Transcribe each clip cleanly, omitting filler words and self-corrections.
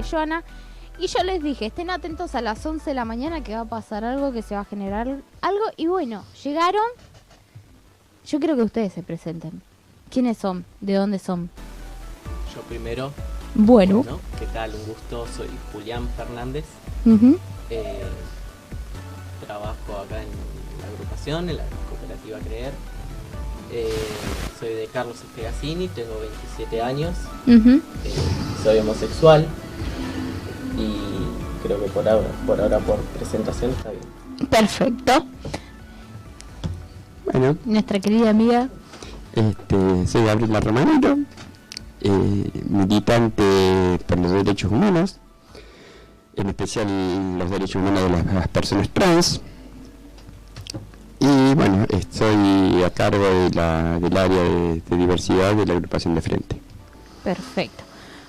Joana. Y yo les dije, estén atentos a las 11 de la mañana que va a pasar algo, que se va a generar algo. Y bueno, llegaron. Yo quiero que ustedes se presenten. ¿Quiénes son? ¿De dónde son? Yo primero. Bueno. ¿Qué tal? Un gusto. Soy Julián Fernández. Trabajo acá en la agrupación, en la cooperativa Creer. Soy de Carlos Espegazzini, tengo 27 años. Soy homosexual. Y creo que por ahora por presentación está bien. Perfecto. Bueno, nuestra querida amiga. Soy Gabriela Romanero, militante por los derechos humanos, en especial los derechos humanos de las personas trans. Y bueno, estoy a cargo del área de diversidad de la agrupación de Frente. Perfecto.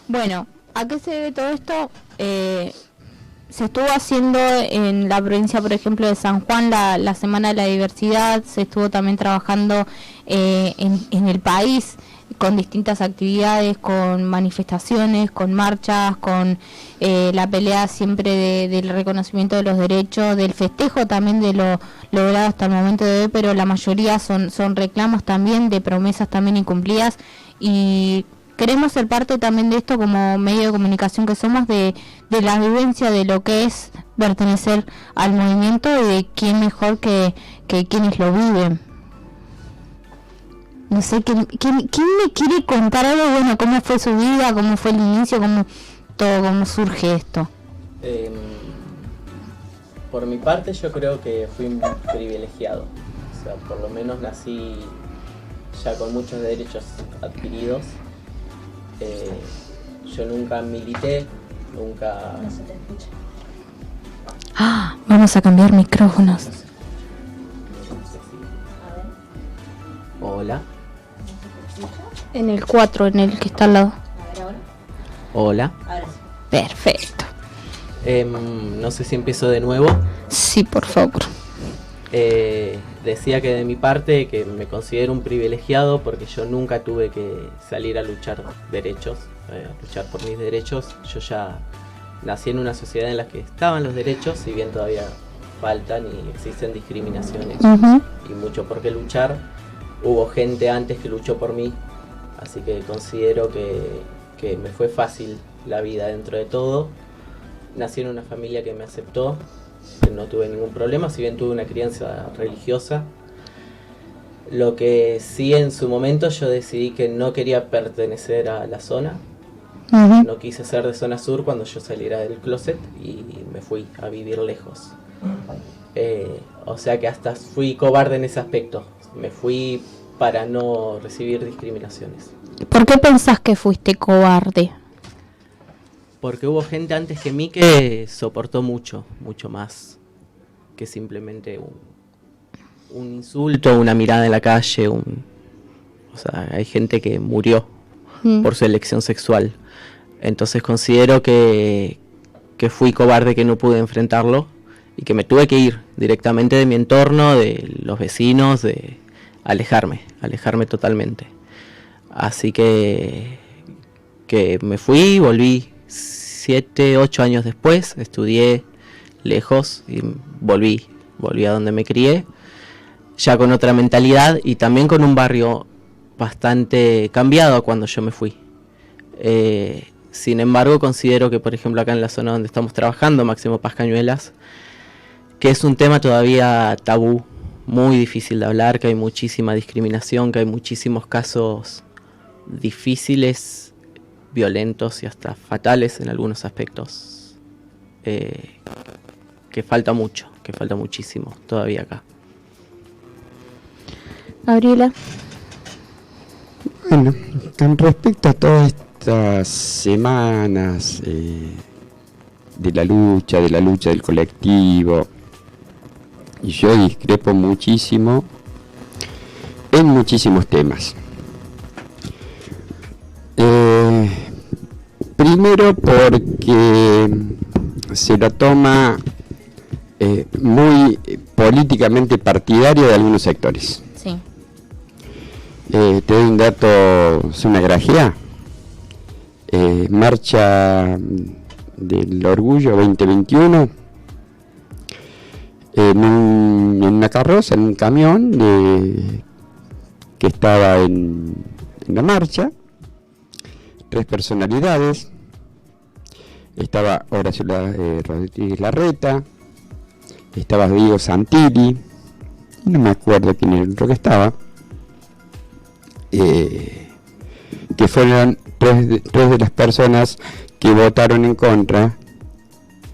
Bueno, ¿a qué se debe todo esto? Se estuvo haciendo en la provincia, por ejemplo, de San Juan, la Semana de la Diversidad. Se estuvo también trabajando en el país con distintas actividades, con manifestaciones, con marchas, con la pelea siempre del reconocimiento de los derechos, del festejo también de lo logrado hasta el momento de hoy, pero la mayoría son reclamos también, de promesas también incumplidas. Y queremos ser parte también de esto como medio de comunicación que somos, de la vivencia de lo que es pertenecer al movimiento y de quién mejor que quienes lo viven. No sé, ¿quién me quiere contar algo? Bueno, ¿cómo fue su vida? ¿Cómo fue el inicio? ¿Cómo surge esto? Por mi parte yo creo que fui un privilegiado. O sea, por lo menos nací ya con muchos derechos adquiridos. Yo nunca milité, nunca... No se te escucha. Vamos a cambiar micrófonos. Hola. En el 4, en el que está al lado. A ver ahora. Hola. Ahora sí. Perfecto. No sé si empiezo de nuevo. Sí, por favor. Decía que de mi parte que me considero un privilegiado porque yo nunca tuve que salir a luchar derechos, a luchar por mis derechos. Yo ya nací en una sociedad en la que estaban los derechos, si bien todavía faltan y existen discriminaciones y mucho por qué luchar. Hubo gente antes que luchó por mí, así que considero que me fue fácil la vida dentro de todo. Nací en una familia que me aceptó, que no tuve ningún problema, si bien tuve una crianza religiosa. Lo que sí, en su momento yo decidí que no quería pertenecer a la zona. No quise ser de zona sur cuando yo saliera del closet y me fui a vivir lejos. O sea que hasta fui cobarde en ese aspecto. Me fui para no recibir discriminaciones. ¿Por qué pensás que fuiste cobarde? Porque hubo gente antes que mí que soportó mucho más que simplemente un insulto, una mirada en la calle. O sea, hay gente que murió por su elección sexual. Entonces considero que fui cobarde, que no pude enfrentarlo y que me tuve que ir directamente de mi entorno, de los vecinos, de alejarme totalmente. Así que me fui, volví 7, 8 años después, estudié lejos y volví a donde me crié, ya con otra mentalidad y también con un barrio bastante cambiado a cuando yo me fui. Sin embargo, considero que, por ejemplo, acá en la zona donde estamos trabajando, Máximo Paz Cañuelas, que es un tema todavía tabú, muy difícil de hablar, que hay muchísima discriminación, que hay muchísimos casos difíciles, violentos y hasta fatales en algunos aspectos, que falta muchísimo todavía acá. Gabriela. Bueno, con respecto a todas estas semanas de la lucha del colectivo, y yo discrepo muchísimo en muchísimos temas. Primero porque se lo toma muy políticamente partidario de algunos sectores. Sí. Te doy un dato, es una grajea. Marcha del Orgullo 2021 en una carroza, en un camión que estaba en la marcha. 3 personalidades. Estaba Horacio Rodríguez Larreta, estaba Diego Santilli, no me acuerdo quién era el otro que estaba, que fueron tres de las personas que votaron en contra,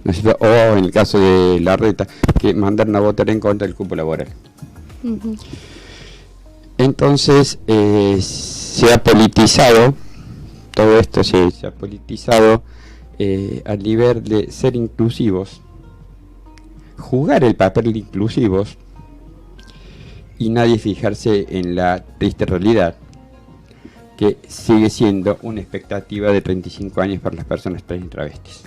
¿no es cierto? O en el caso de Larreta, que mandaron a votar en contra del cupo laboral. Uh-huh. Entonces se ha politizado, todo esto se ha politizado al nivel de ser inclusivos, jugar el papel de inclusivos y nadie fijarse en la triste realidad que sigue siendo una expectativa de 35 años para las personas trans y travestis.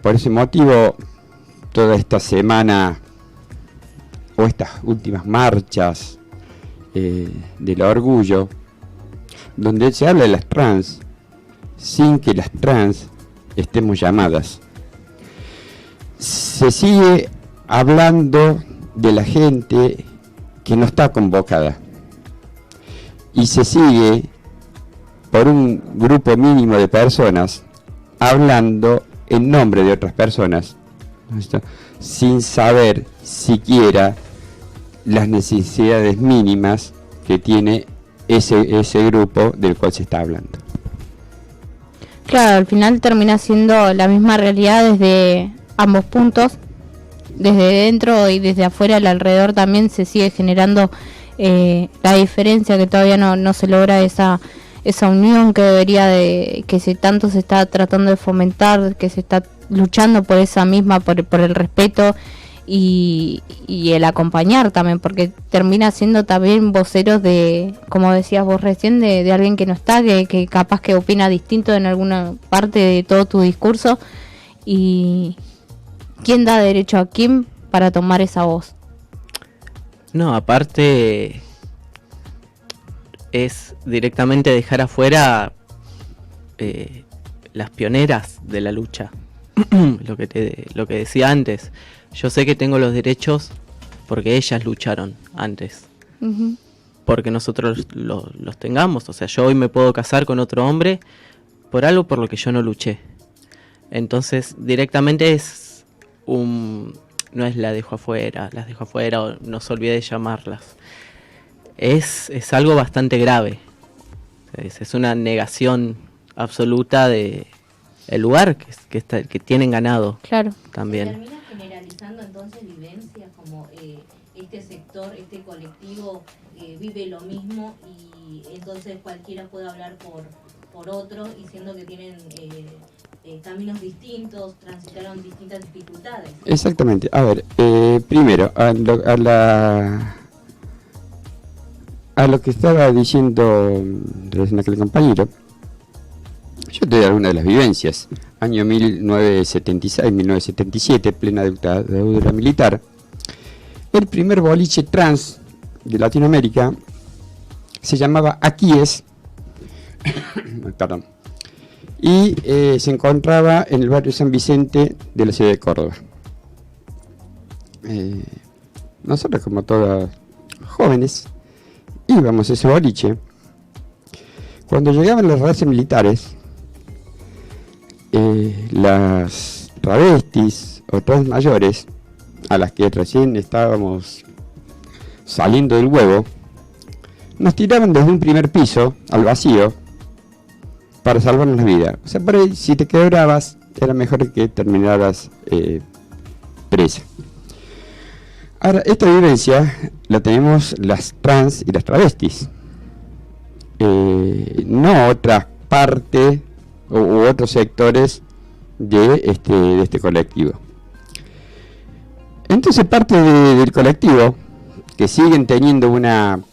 Por ese motivo, toda esta semana o estas últimas marchas del orgullo, donde se habla de las trans sin que las trans estemos llamadas, se sigue hablando de la gente que no está convocada y se sigue por un grupo mínimo de personas hablando en nombre de otras personas, ¿no? Sin saber siquiera las necesidades mínimas que tiene ese grupo del cual se está hablando. Claro, al final termina siendo la misma realidad desde ambos puntos, desde dentro y desde afuera, al alrededor también se sigue generando la diferencia, que todavía no se logra esa unión que debería tanto se está tratando de fomentar, que se está luchando por esa misma, por el respeto y el acompañar también, porque termina siendo también voceros de, como decías vos recién, de alguien que no está, que capaz que opina distinto en alguna parte de todo tu discurso. Y ¿quién da derecho a quién para tomar esa voz? No, aparte es directamente dejar afuera las pioneras de la lucha. lo que decía antes. Yo sé que tengo los derechos porque ellas lucharon antes. Uh-huh. Porque nosotros los tengamos. O sea, yo hoy me puedo casar con otro hombre por algo por lo que yo no luché. Entonces, directamente no es las dejo afuera o no se olvide de llamarlas. Es algo bastante grave. Es una negación absoluta de el lugar que tienen ganado. Claro. También. Se termina generalizando entonces vivencias como este sector, este colectivo vive lo mismo y entonces cualquiera puede hablar por otro, y siendo que tienen caminos distintos, transitaron distintas dificultades. Exactamente. A ver, primero, a lo que estaba diciendo recién aquel compañero, yo te doy alguna de las vivencias. Año 1976-1977, plena dictadura militar. El primer boliche trans de Latinoamérica se llamaba Aquí Es. Perdón. Y se encontraba en el barrio San Vicente de la ciudad de Córdoba. Nosotros, como todos jóvenes, íbamos a ese boliche. Cuando llegaban las razas militares, las travestis o trans mayores, a las que recién estábamos saliendo del huevo, nos tiraban desde un primer piso al vacío para salvarnos la vida. O sea, por ahí, si te quebrabas, era mejor que terminaras presa. Ahora, esta vivencia la tenemos las trans y las travestis. No otras partes u otros sectores de este colectivo. Entonces, parte del colectivo, que siguen teniendo un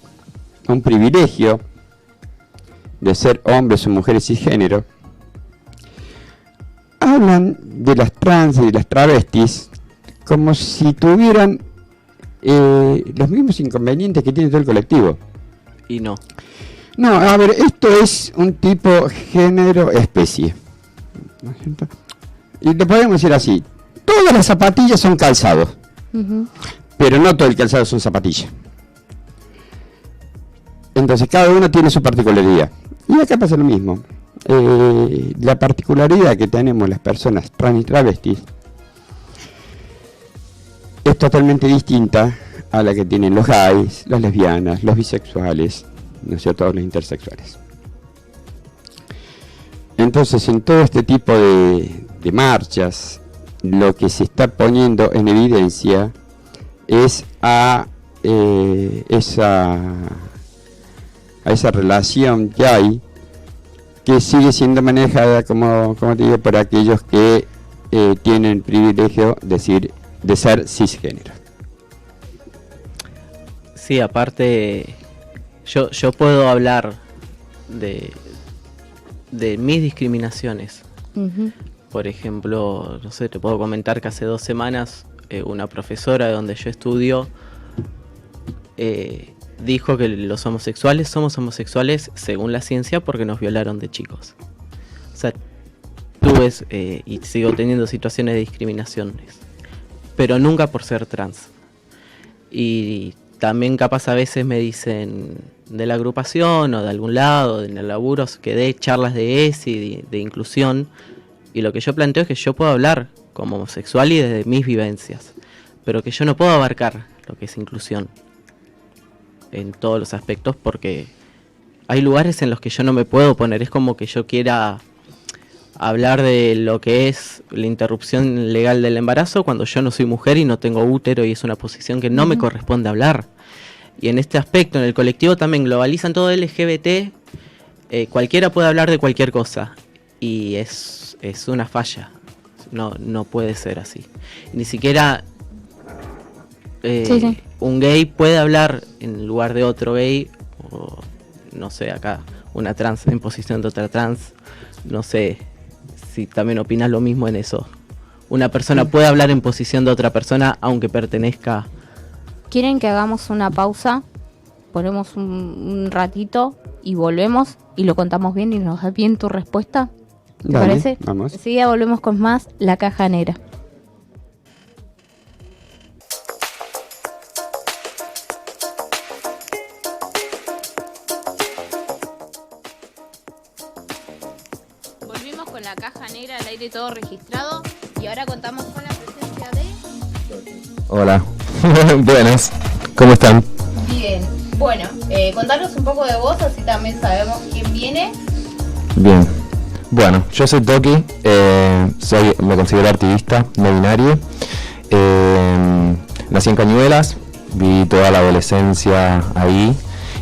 privilegio de ser hombres o mujeres cisgénero, hablan de las trans y de las travestis como si tuvieran los mismos inconvenientes que tiene todo el colectivo. Y no. No, a ver, esto es un tipo género-especie. ¿no es cierto? Y lo podemos decir así, todas las zapatillas son calzados, pero no todo el calzado son zapatillas. Entonces cada uno tiene su particularidad. Y acá pasa lo mismo. La particularidad que tenemos las personas trans y travestis es totalmente distinta a la que tienen los gays, las lesbianas, los bisexuales, ¿no es cierto?, los intersexuales. Entonces, en todo este tipo de marchas, lo que se está poniendo en evidencia es a esa relación que hay, que sigue siendo manejada, como te digo, por aquellos que tienen el privilegio de ser cisgénero. Sí, aparte, yo puedo hablar de mis discriminaciones. Por ejemplo, no sé, te puedo comentar que hace 2 semanas una profesora de donde yo estudio dijo que los homosexuales somos homosexuales según la ciencia porque nos violaron de chicos. O sea, tuve y sigo teniendo situaciones de discriminaciones, pero nunca por ser trans. Y también capaz a veces me dicen de la agrupación o de algún lado, en el laburo, que dé charlas de ESI, de inclusión, y lo que yo planteo es que yo puedo hablar como homosexual y desde mis vivencias, pero que yo no puedo abarcar lo que es inclusión en todos los aspectos, porque hay lugares en los que yo no me puedo poner. Es como que yo quiera hablar de lo que es la interrupción legal del embarazo cuando yo no soy mujer y no tengo útero, y es una posición que no me corresponde hablar. Y en este aspecto, en el colectivo también globalizan todo LGBT, cualquiera puede hablar de cualquier cosa, y es una falla. No puede ser así. Ni siquiera un gay puede hablar en lugar de otro gay, o no sé, acá una trans en posición de otra trans. No sé si también opinas lo mismo en eso. Una persona puede hablar en posición de otra persona aunque pertenezca. ¿Quieren que hagamos una pausa? Ponemos un ratito y volvemos y lo contamos bien y nos da bien tu respuesta. ¿Te parece? Vamos. Enseguida volvemos con más La Caja Negra. Volvimos con La Caja Negra, al aire todo registrado, y ahora contamos con la presencia de... Hola, buenas, ¿cómo están? Bien, bueno, contanos un poco de vos, así también sabemos quién viene. Bien, bueno, yo soy Toki, me considero activista no binario, nací en Cañuelas, viví toda la adolescencia ahí,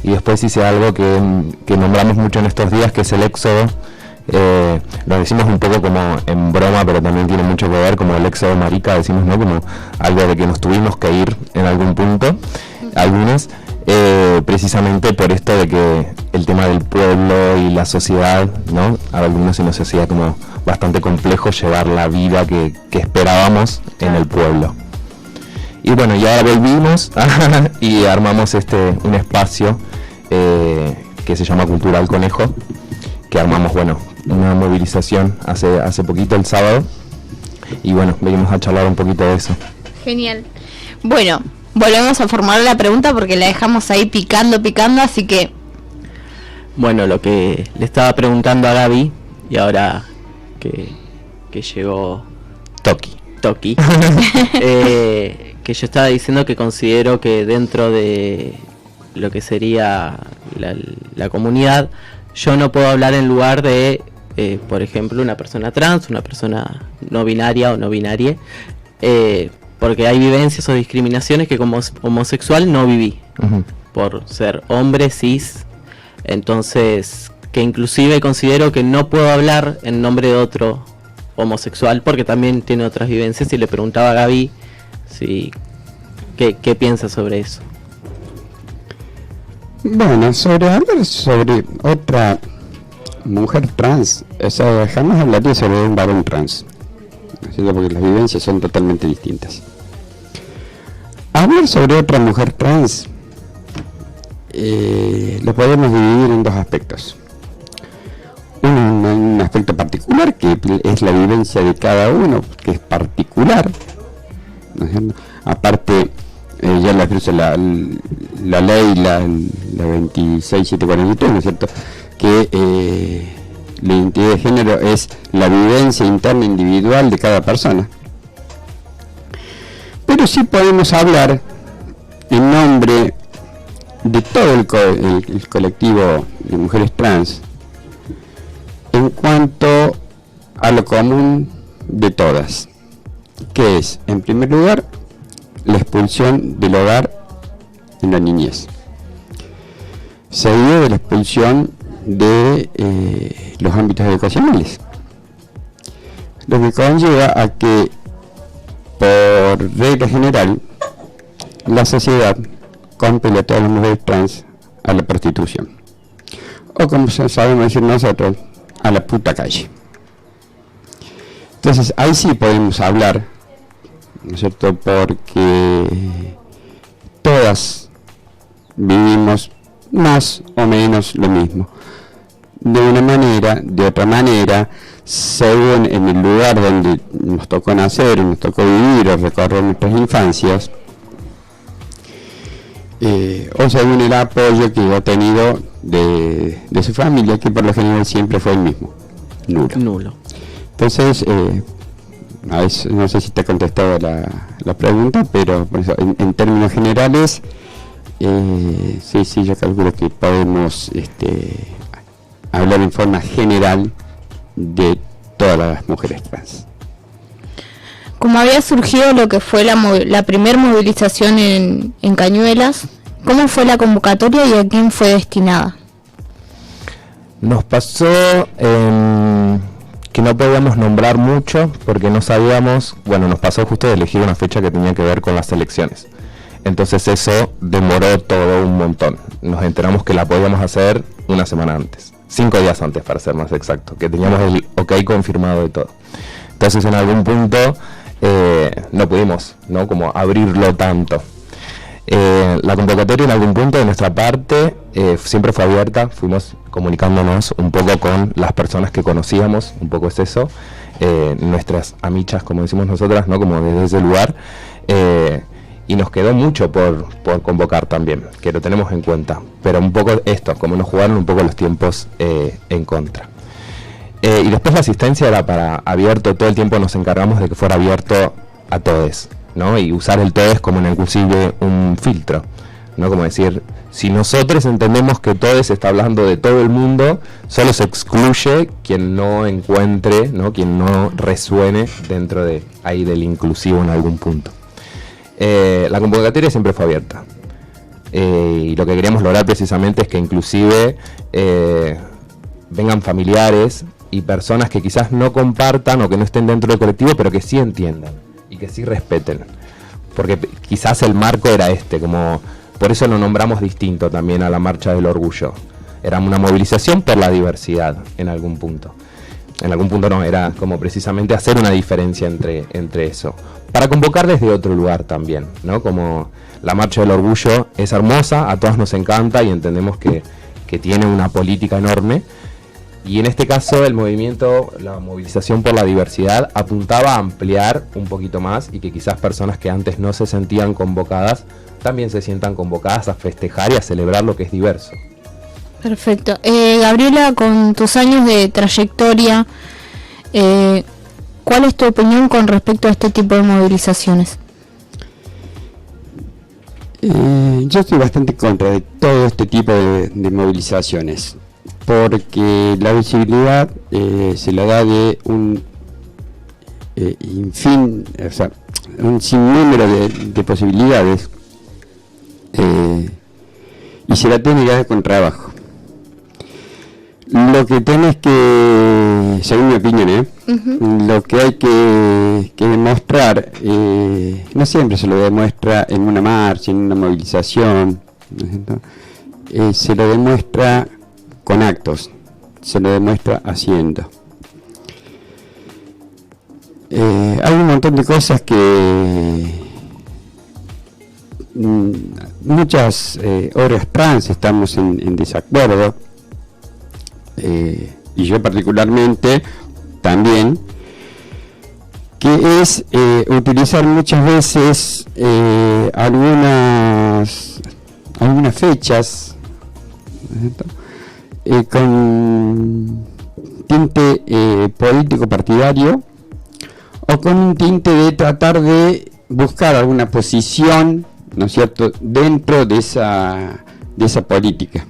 y después hice algo que nombramos mucho en estos días, que es el éxodo. Lo decimos un poco como en broma, pero también tiene mucho que ver, como el éxodo marica, decimos, ¿no? Como algo de que nos tuvimos que ir en algún punto, algunos, precisamente por esto de que el tema del pueblo y la sociedad, ¿no? A algunos se nos hacía como bastante complejo llevar la vida que esperábamos en el pueblo. Y bueno, y ahora volvimos y armamos un espacio que se llama Cultural Conejo, que armamos, bueno, una movilización hace poquito, el sábado, y bueno, venimos a charlar un poquito de eso. Genial. Bueno, volvemos a formular la pregunta porque la dejamos ahí picando, así que... Bueno, lo que le estaba preguntando a Gaby, y ahora que llegó Toki, que yo estaba diciendo que considero que dentro de lo que sería la comunidad, yo no puedo hablar en lugar de, por ejemplo, una persona trans, una persona no binaria o no binaria, porque hay vivencias o discriminaciones que como homosexual no viví, por ser hombre, cis. Entonces, que inclusive considero que no puedo hablar en nombre de otro homosexual porque también tiene otras vivencias, y le preguntaba a Gaby qué piensa sobre eso. Bueno, hablar sobre otra mujer trans, o sea, jamás hablaría sobre un varón trans, ¿no es cierto? Porque las vivencias son totalmente distintas. Hablar sobre otra mujer trans lo podemos dividir en dos aspectos. Una un aspecto particular, que es la vivencia de cada uno, que es particular, ¿no es cierto? Aparte, ya la cruza la ley, la 26743, ¿no es cierto?, que la identidad de género es la vivencia interna individual de cada persona. Pero sí podemos hablar en nombre de todo el colectivo de mujeres trans en cuanto a lo común de todas, que es, en primer lugar, la expulsión del hogar en la niñez, seguido de la expulsión de los ámbitos educacionales, lo que conlleva a que, por regla general, la sociedad compele a todas las mujeres trans a la prostitución, o como sabemos decir nosotros, a la puta calle. Entonces ahí sí podemos hablar, ¿no es cierto?, porque todas vivimos más o menos lo mismo, de una manera, de otra manera, según en el lugar donde nos tocó nacer, nos tocó vivir o recorrer nuestras infancias, o según el apoyo que ha tenido de su familia, que por lo general siempre fue el mismo, nulo. Entonces, a veces, no sé si te he contestado la pregunta, pero por eso, en términos generales, sí, yo calculo que podemos hablar en forma general de todas las mujeres trans. Como había surgido lo que fue la primer movilización en Cañuelas, ¿cómo fue la convocatoria y a quién fue destinada? Nos pasó que no podíamos nombrar mucho porque no sabíamos, nos pasó justo de elegir una fecha que tenía que ver con las elecciones. Entonces eso demoró todo un montón. Nos enteramos que la podíamos hacer una semana antes, 5 días antes para ser más exacto, que teníamos el ok confirmado de todo. Entonces en algún punto no pudimos, ¿no?, como abrirlo tanto. La convocatoria en algún punto de nuestra parte siempre fue abierta, fuimos comunicándonos un poco con las personas que conocíamos, un poco es eso, nuestras amichas, como decimos nosotras, ¿no?, como desde ese lugar, y nos quedó mucho por convocar también, que lo tenemos en cuenta, pero un poco esto, como nos jugaron un poco los tiempos en contra. Y después la asistencia era para abierto, todo el tiempo nos encargamos de que fuera abierto a todes, ¿no? Y usar el todes como inclusive un filtro, ¿no? Como decir, si nosotros entendemos que todes está hablando de todo el mundo, solo se excluye quien no encuentre, ¿no?, quien no resuene dentro de ahí del inclusivo en algún punto. La convocatoria siempre fue abierta. Y lo que queríamos lograr precisamente es que inclusive vengan familiares y personas que quizás no compartan o que no estén dentro del colectivo, pero que sí entiendan y que sí respeten, porque quizás el marco era como por eso lo nombramos distinto también a la Marcha del Orgullo. Era una movilización por la diversidad en algún punto no, era como precisamente hacer una diferencia entre eso, para convocar desde otro lugar también, ¿no? Como la Marcha del Orgullo es hermosa, a todas nos encanta y entendemos que tiene una política enorme. Y en este caso el movimiento, la movilización por la diversidad, apuntaba a ampliar un poquito más y que quizás personas que antes no se sentían convocadas, también se sientan convocadas a festejar y a celebrar lo que es diverso. Perfecto. Gabriela, con tus años de trayectoria, ¿cuál es tu opinión con respecto a este tipo de movilizaciones? Yo estoy bastante contra de todo este tipo de movilizaciones, porque la visibilidad se la da de un un sinnúmero de posibilidades, y se la tiene que dar con trabajo. Lo que tenés que, según mi opinión, lo que hay que demostrar, no siempre se lo demuestra en una marcha, en una movilización, ¿no? Se lo demuestra con actos, se lo demuestra haciendo. Hay un montón de cosas que muchas obras trans estamos en desacuerdo, y yo particularmente también, que es utilizar muchas veces algunas fechas, con tinte político partidario, o con un tinte de tratar de buscar alguna posición, ¿no es cierto?, dentro de esa política.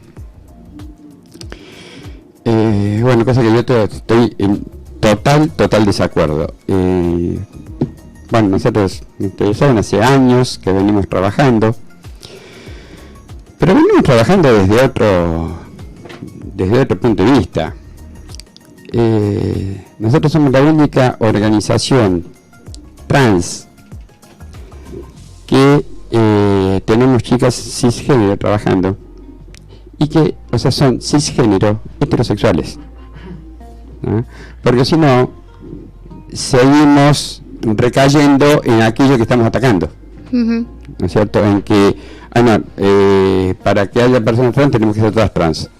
Bueno, cosa que yo estoy en total desacuerdo. Bueno, nosotros saben, hace años que venimos trabajando, pero venimos trabajando desde otro punto de vista. Nosotros somos la única organización trans que tenemos chicas cisgénero trabajando, y que, o sea, son cisgénero heterosexuales, ¿no? Porque si no, seguimos recayendo en aquello que estamos atacando, ¿no es cierto? En que, para que haya personas trans tenemos que ser todas trans,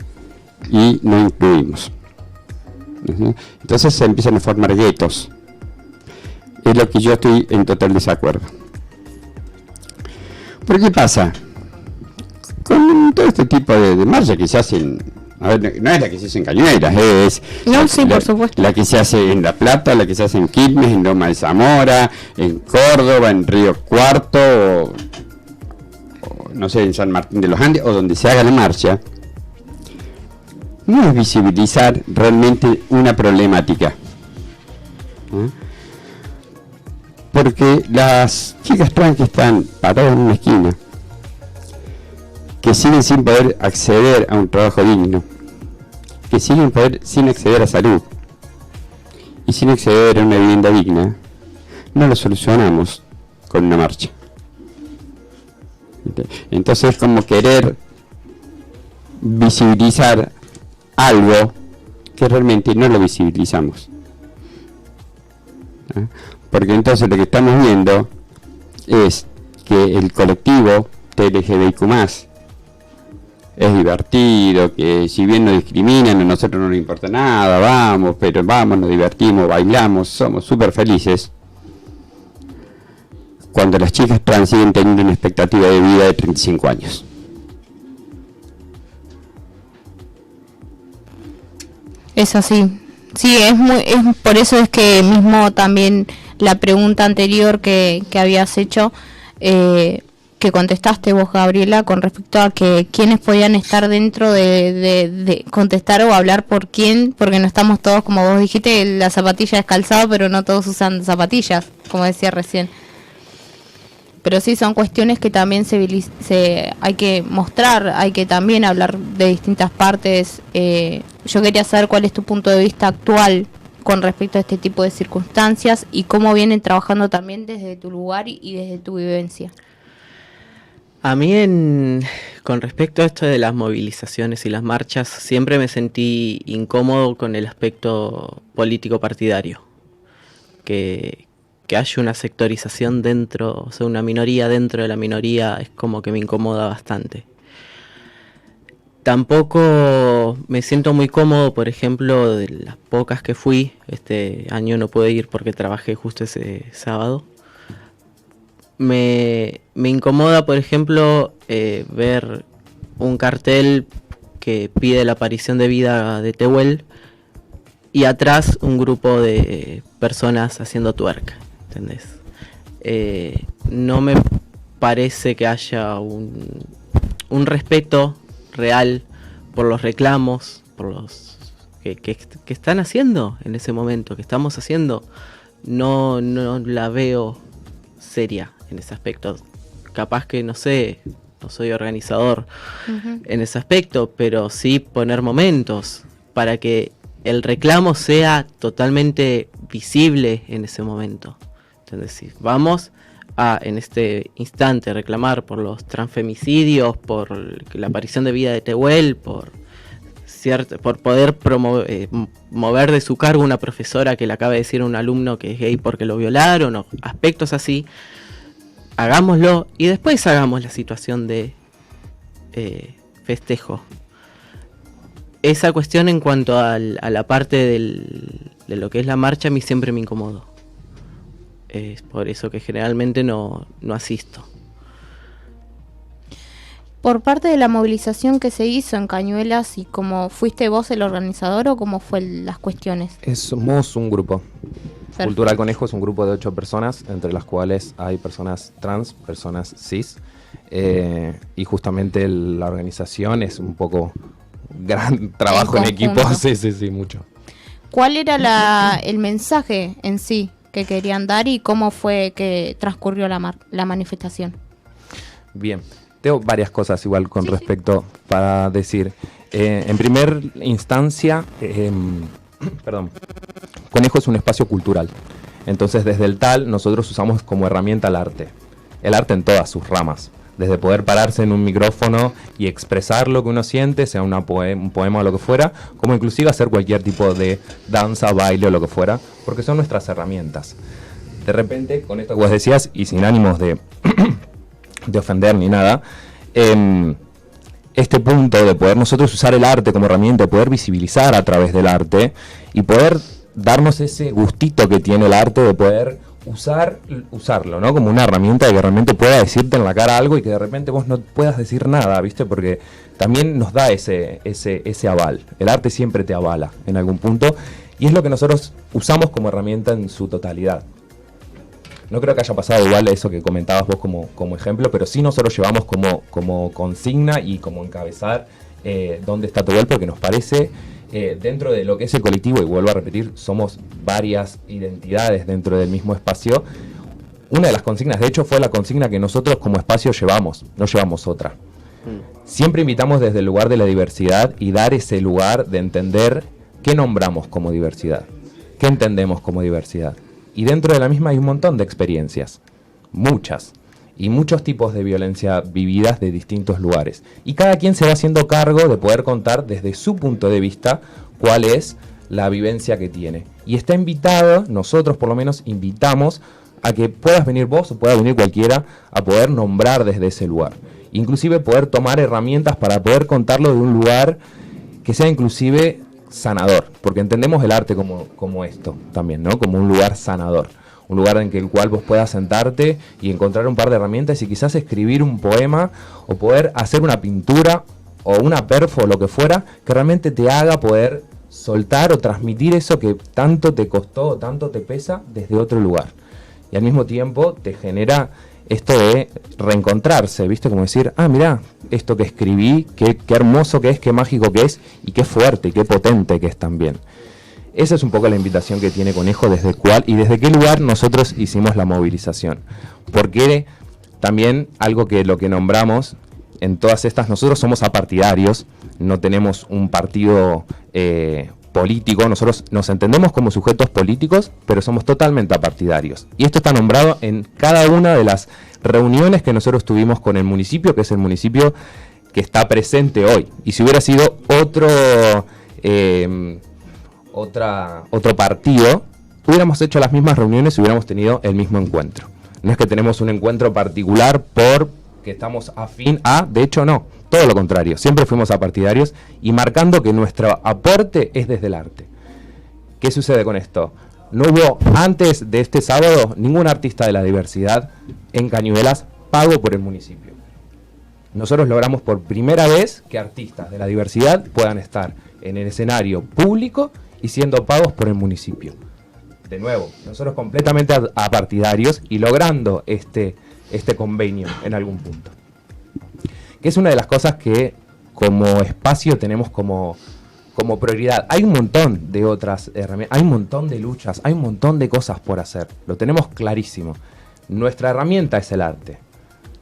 y no incluimos. Entonces se empiezan a formar guetos. Es lo que yo estoy en total desacuerdo. ¿Por qué pasa? Con todo este tipo de marchas que se hacen, a ver, no es la que se hace en Cañuelas, es por supuesto, la que se hace en La Plata, la que se hace en Quilmes, en Loma de Zamora, en Córdoba, en Río Cuarto, o no sé, en San Martín de los Andes, o donde se haga la marcha. No es visibilizar realmente una problemática, ¿eh? Porque las chicas trans que están paradas en una esquina, que siguen sin poder acceder a un trabajo digno, que siguen sin acceder a salud y sin acceder a una vivienda digna, no lo solucionamos con una marcha. Entonces es como querer visibilizar algo que realmente no lo visibilizamos, ¿eh? Porque entonces lo que estamos viendo es que el colectivo LGBTQ+, es divertido, que si bien nos discriminan, a nosotros no nos importa nada, vamos, nos divertimos, bailamos, somos súper felices, cuando las chicas trans siguen teniendo una expectativa de vida de 35 años. Es así. Sí, es por eso es que mismo también la pregunta anterior que habías hecho, que contestaste vos, Gabriela, con respecto a que quiénes podían estar dentro de contestar o hablar por quién, porque no estamos todos, como vos dijiste, la zapatilla es calzado, pero no todos usan zapatillas, como decía recién. Pero sí son cuestiones que también hay que mostrar, hay que también hablar de distintas partes. Yo quería saber cuál es tu punto de vista actual con respecto a este tipo de circunstancias y cómo vienen trabajando también desde tu lugar y desde tu vivencia. A mí, con respecto a esto de las movilizaciones y las marchas, siempre me sentí incómodo con el aspecto político partidario. Que haya una sectorización dentro, o sea, una minoría dentro de la minoría, es como que me incomoda bastante. Tampoco me siento muy cómodo, por ejemplo, de las pocas que fui. Este año no pude ir porque trabajé justo ese sábado. Me incomoda, por ejemplo, ver un cartel que pide la aparición de vida de Tehuel y atrás un grupo de personas haciendo twerk, ¿entendés? No me parece que haya un respeto real por los reclamos, por los que están haciendo en ese momento, que estamos haciendo. No la veo seria en ese aspecto. Capaz que, no sé, no soy organizador en ese aspecto, pero sí poner momentos para que el reclamo sea totalmente visible en ese momento. Entonces, si vamos a, en este instante, reclamar por los transfemicidios, por la aparición de vida de Tehuel, por poder mover de su cargo una profesora que le acaba de decir a un alumno que es gay porque lo violaron, o aspectos así, hagámoslo y después hagamos la situación de festejo. esa cuestión en cuanto a la parte de lo que es la marcha, a mí siempre me incomodó. Es por eso que generalmente no asisto. Por parte de la movilización que se hizo en Cañuelas, ¿y cómo fuiste vos el organizador o cómo fue las cuestiones? Somos un grupo. Perfecto. Cultural Conejo es un grupo de 8 personas, entre las cuales hay personas trans, personas cis, y justamente la organización es un poco gran trabajo en equipo. Sí, mucho. ¿Cuál era el mensaje en sí que querían dar y cómo fue que transcurrió la manifestación? Bien, tengo varias cosas igual con respecto para decir. En primer instancia, Conejo es un espacio cultural. Entonces desde el TAL nosotros usamos como herramienta el arte en todas sus ramas. Desde poder pararse en un micrófono y expresar lo que uno siente, sea un poema o lo que fuera, como inclusive hacer cualquier tipo de danza, baile o lo que fuera, porque son nuestras herramientas. De repente, con esto que vos decías, y sin ánimos de ofender ni nada, este punto de poder nosotros usar el arte como herramienta, de poder visibilizar a través del arte y poder darnos ese gustito que tiene el arte de poder usarlo, ¿no? Como una herramienta de que realmente pueda decirte en la cara algo y que de repente vos no puedas decir nada, ¿viste? Porque también nos da ese aval. El arte siempre te avala en algún punto y es lo que nosotros usamos como herramienta en su totalidad. No creo que haya pasado igual eso que comentabas vos como ejemplo, pero sí nosotros llevamos como consigna y como encabezar dónde está todo él, porque nos parece dentro de lo que es el colectivo, y vuelvo a repetir, somos varias identidades dentro del mismo espacio. Una de las consignas, de hecho, fue la consigna que nosotros como espacio llevamos, no llevamos otra. Siempre invitamos desde el lugar de la diversidad y dar ese lugar de entender qué nombramos como diversidad, qué entendemos como diversidad. Y dentro de la misma hay un montón de experiencias, muchas, y muchos tipos de violencia vividas de distintos lugares. Y cada quien se va haciendo cargo de poder contar desde su punto de vista cuál es la vivencia que tiene. Y está invitado, nosotros por lo menos invitamos a que puedas venir vos o pueda venir cualquiera a poder nombrar desde ese lugar. Inclusive poder tomar herramientas para poder contarlo de un lugar que sea inclusive sanador, porque entendemos el arte como esto también, ¿no? Como un lugar sanador, un lugar en el cual vos puedas sentarte y encontrar un par de herramientas y quizás escribir un poema o poder hacer una pintura o una perfo o lo que fuera que realmente te haga poder soltar o transmitir eso que tanto te costó o tanto te pesa desde otro lugar. Y al mismo tiempo te genera esto de reencontrarse, ¿viste? Como decir, mirá, esto que escribí, qué hermoso que es, qué mágico que es, y qué fuerte y qué potente que es también. Esa es un poco la invitación que tiene Conejo, desde qué lugar nosotros hicimos la movilización. Porque también algo que lo que nombramos en todas estas, nosotros somos apartidarios, no tenemos un partido político, nosotros nos entendemos como sujetos políticos, pero somos totalmente apartidarios. Y esto está nombrado en cada una de las reuniones que nosotros tuvimos con el municipio, que es el municipio que está presente hoy. Y si hubiera sido otro partido, hubiéramos hecho las mismas reuniones y hubiéramos tenido el mismo encuentro. No es que tenemos un encuentro particular porque estamos afín a, de hecho no, todo lo contrario, siempre fuimos apartidarios y marcando que nuestro aporte es desde el arte. ¿Qué sucede con esto? No hubo antes de este sábado ningún artista de la diversidad en Cañuelas pago por el municipio. Nosotros logramos por primera vez que artistas de la diversidad puedan estar en el escenario público y siendo pagos por el municipio. De nuevo, nosotros completamente apartidarios y logrando este convenio en algún punto. Que es una de las cosas que como espacio tenemos como prioridad. Hay un montón de otras herramientas, hay un montón de luchas, hay un montón de cosas por hacer. Lo tenemos clarísimo. Nuestra herramienta es el arte.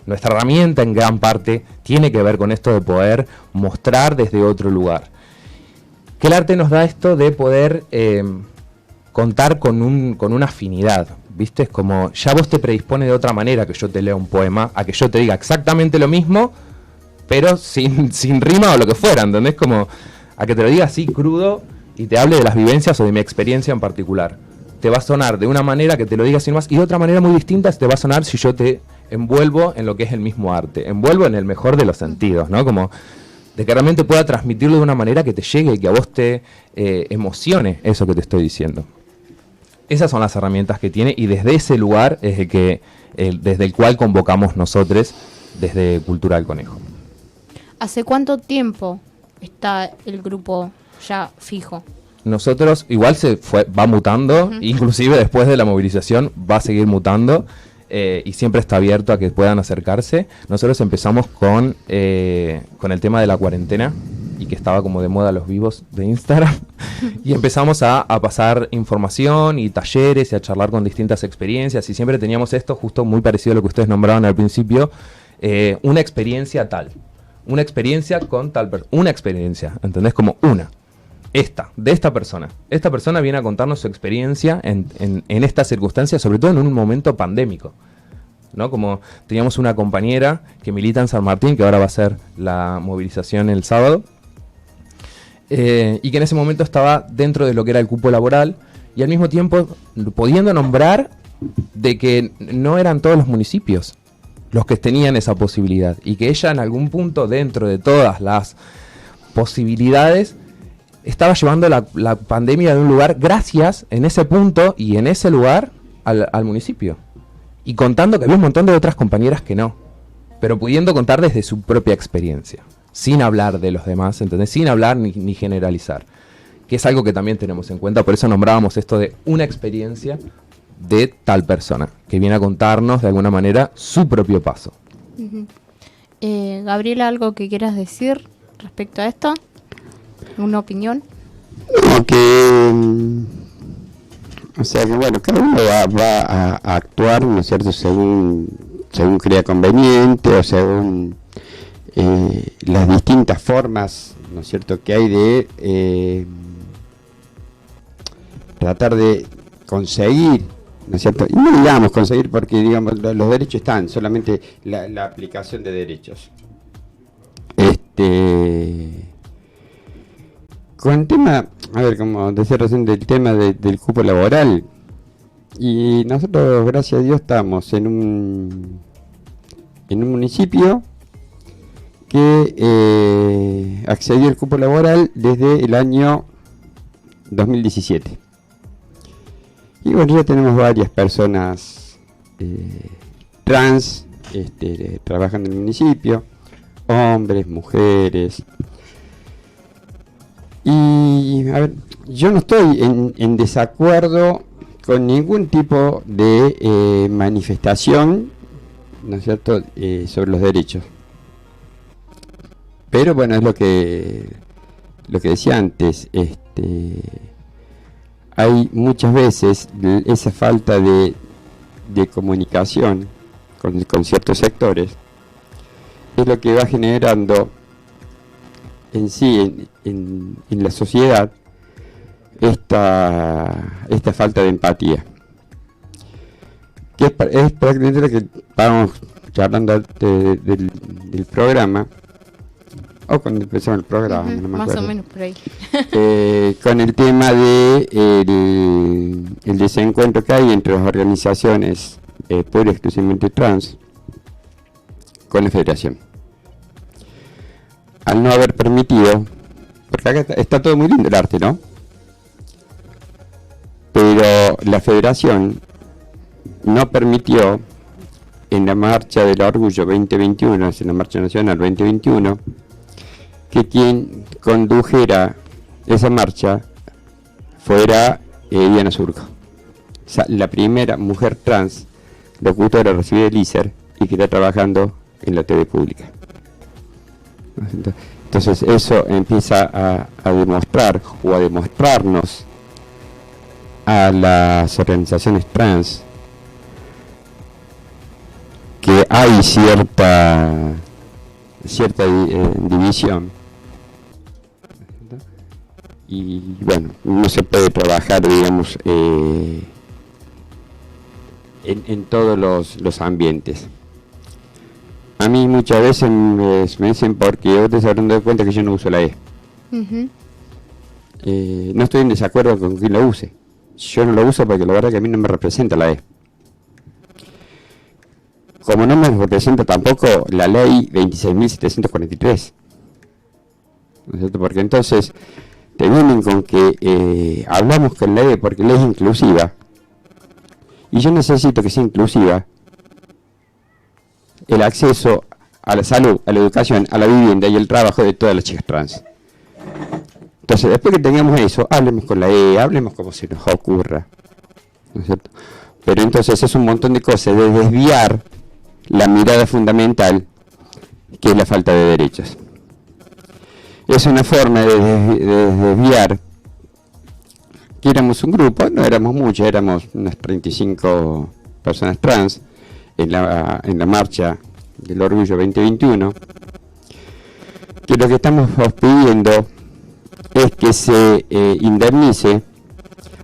Nuestra herramienta en gran parte tiene que ver con esto de poder mostrar desde otro lugar. Que el arte nos da esto de poder contar con una afinidad, ¿viste? Es como, ya vos te predispone de otra manera que yo te lea un poema, a que yo te diga exactamente lo mismo, pero sin rima o lo que fuera, ¿entendés? Como a que te lo diga así crudo y te hable de las vivencias o de mi experiencia en particular. Te va a sonar de una manera que te lo diga sin más, y de otra manera muy distinta te va a sonar si yo te envuelvo en lo que es el mismo arte. Envuelvo en el mejor de los sentidos, ¿no? Como de que realmente pueda transmitirlo de una manera que te llegue y que a vos te emocione eso que te estoy diciendo. Esas son las herramientas que tiene y desde ese lugar es desde el cual convocamos nosotros desde Cultura del Conejo. ¿Hace cuánto tiempo está el grupo ya fijo? Nosotros igual va mutando, inclusive después de la movilización va a seguir mutando y siempre está abierto a que puedan acercarse. Nosotros empezamos con el tema de la cuarentena y que estaba como de moda los vivos de Instagram y empezamos a pasar información y talleres y a charlar con distintas experiencias y siempre teníamos esto justo muy parecido a lo que ustedes nombraban al principio, una experiencia tal, una experiencia con tal persona, una experiencia, ¿entendés? Como una. De esta persona. Esta persona viene a contarnos su experiencia en esta circunstancia, sobre todo en un momento pandémico, ¿no? Como teníamos una compañera que milita en San Martín, que ahora va a ser la movilización el sábado, y que en ese momento estaba dentro de lo que era el cupo laboral, y al mismo tiempo pudiendo nombrar de que no eran todos los municipios los que tenían esa posibilidad, y que ella en algún punto, dentro de todas las posibilidades, estaba llevando la pandemia de un lugar gracias en ese punto y en ese lugar al municipio. Y contando que había un montón de otras compañeras que no, pero pudiendo contar desde su propia experiencia, sin hablar de los demás, ¿entendés? Sin hablar ni generalizar, que es algo que también tenemos en cuenta, por eso nombrábamos esto de una experiencia de tal persona, que viene a contarnos de alguna manera su propio paso. Gabriela, ¿algo que quieras decir respecto a esto? ¿Una opinión? No, que... o sea que bueno, cada uno va a actuar, ¿no es cierto?, según crea conveniente o según las distintas formas, ¿no es cierto?, que hay de tratar de conseguir, ¿no es cierto? Y no digamos conseguir porque, digamos, los derechos están, solamente la aplicación de derechos. Con el tema, a ver, como decía recién, del tema del cupo laboral, y nosotros, gracias a Dios, estamos en un municipio que accedió al cupo laboral desde el año 2017. Y bueno, ya tenemos varias personas trans trabajando en el municipio, hombres, mujeres. Y a ver, yo no estoy en desacuerdo con ningún tipo de manifestación, ¿no es cierto?, sobre los derechos. Pero bueno, es lo que decía antes, hay muchas veces esa falta de comunicación con ciertos sectores, es lo que va generando en sí, en la sociedad, esta falta de empatía. Que es prácticamente lo que estábamos charlando del programa, o cuando empezamos el programa, no me más acuerdo. o menos por ahí. Con el tema de el desencuentro que hay entre las organizaciones pura y exclusivamente trans con la federación. Al no haber permitido, porque acá está todo muy lindo el arte, ¿no? Pero la federación no permitió en la marcha del orgullo 2021, en la marcha nacional 2021, que quien condujera esa marcha fuera Diana Surco, o sea, la primera mujer trans locutora recibida del ISER y que está trabajando en la TV pública. Entonces eso empieza a demostrar o a demostrarnos a las organizaciones trans que hay cierta división, y bueno, no se puede trabajar, digamos, en todos los ambientes. A mí muchas veces me dicen, porque ustedes se habrán dado cuenta que yo no uso la E. No estoy en desacuerdo con quien la use. Yo no lo uso porque la verdad que a mí no me representa la E. Como no me representa tampoco la ley 26.743. ¿no es cierto? Porque entonces te vienen con que hablamos con la E porque la es inclusiva, y yo necesito que sea inclusiva el acceso a la salud, a la educación, a la vivienda y el trabajo de todas las chicas trans. Entonces, después que tengamos eso, hablemos con la E, hablemos como se nos ocurra, ¿no es cierto? Pero entonces es un montón de cosas de desviar la mirada fundamental, que es la falta de derechos. Es una forma de desviar que éramos un grupo, no éramos muchos, éramos unas 35 personas trans en la marcha del Orgullo 2021, que lo que estamos pidiendo es que se indemnice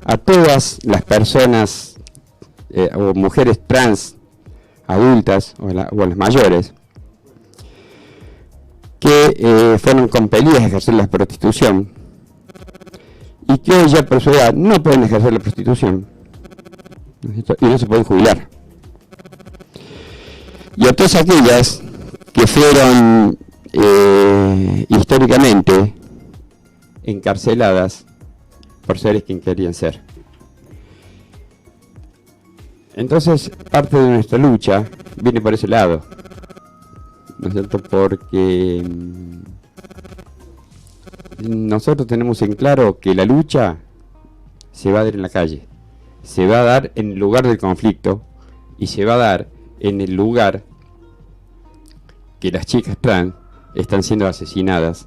a todas las personas o mujeres trans adultas o las mayores que fueron compelidas a ejercer la prostitución y que hoy ya por su edad no pueden ejercer la prostitución, ¿no es cierto? Y no se pueden jubilar. Y a todas aquellas que fueron históricamente encarceladas por seres quien querían ser. Entonces, parte de nuestra lucha viene por ese lado, ¿no es cierto? Porque nosotros tenemos en claro que la lucha se va a dar en la calle, se va a dar en el lugar del conflicto y se va a dar en el lugar que las chicas trans están siendo asesinadas,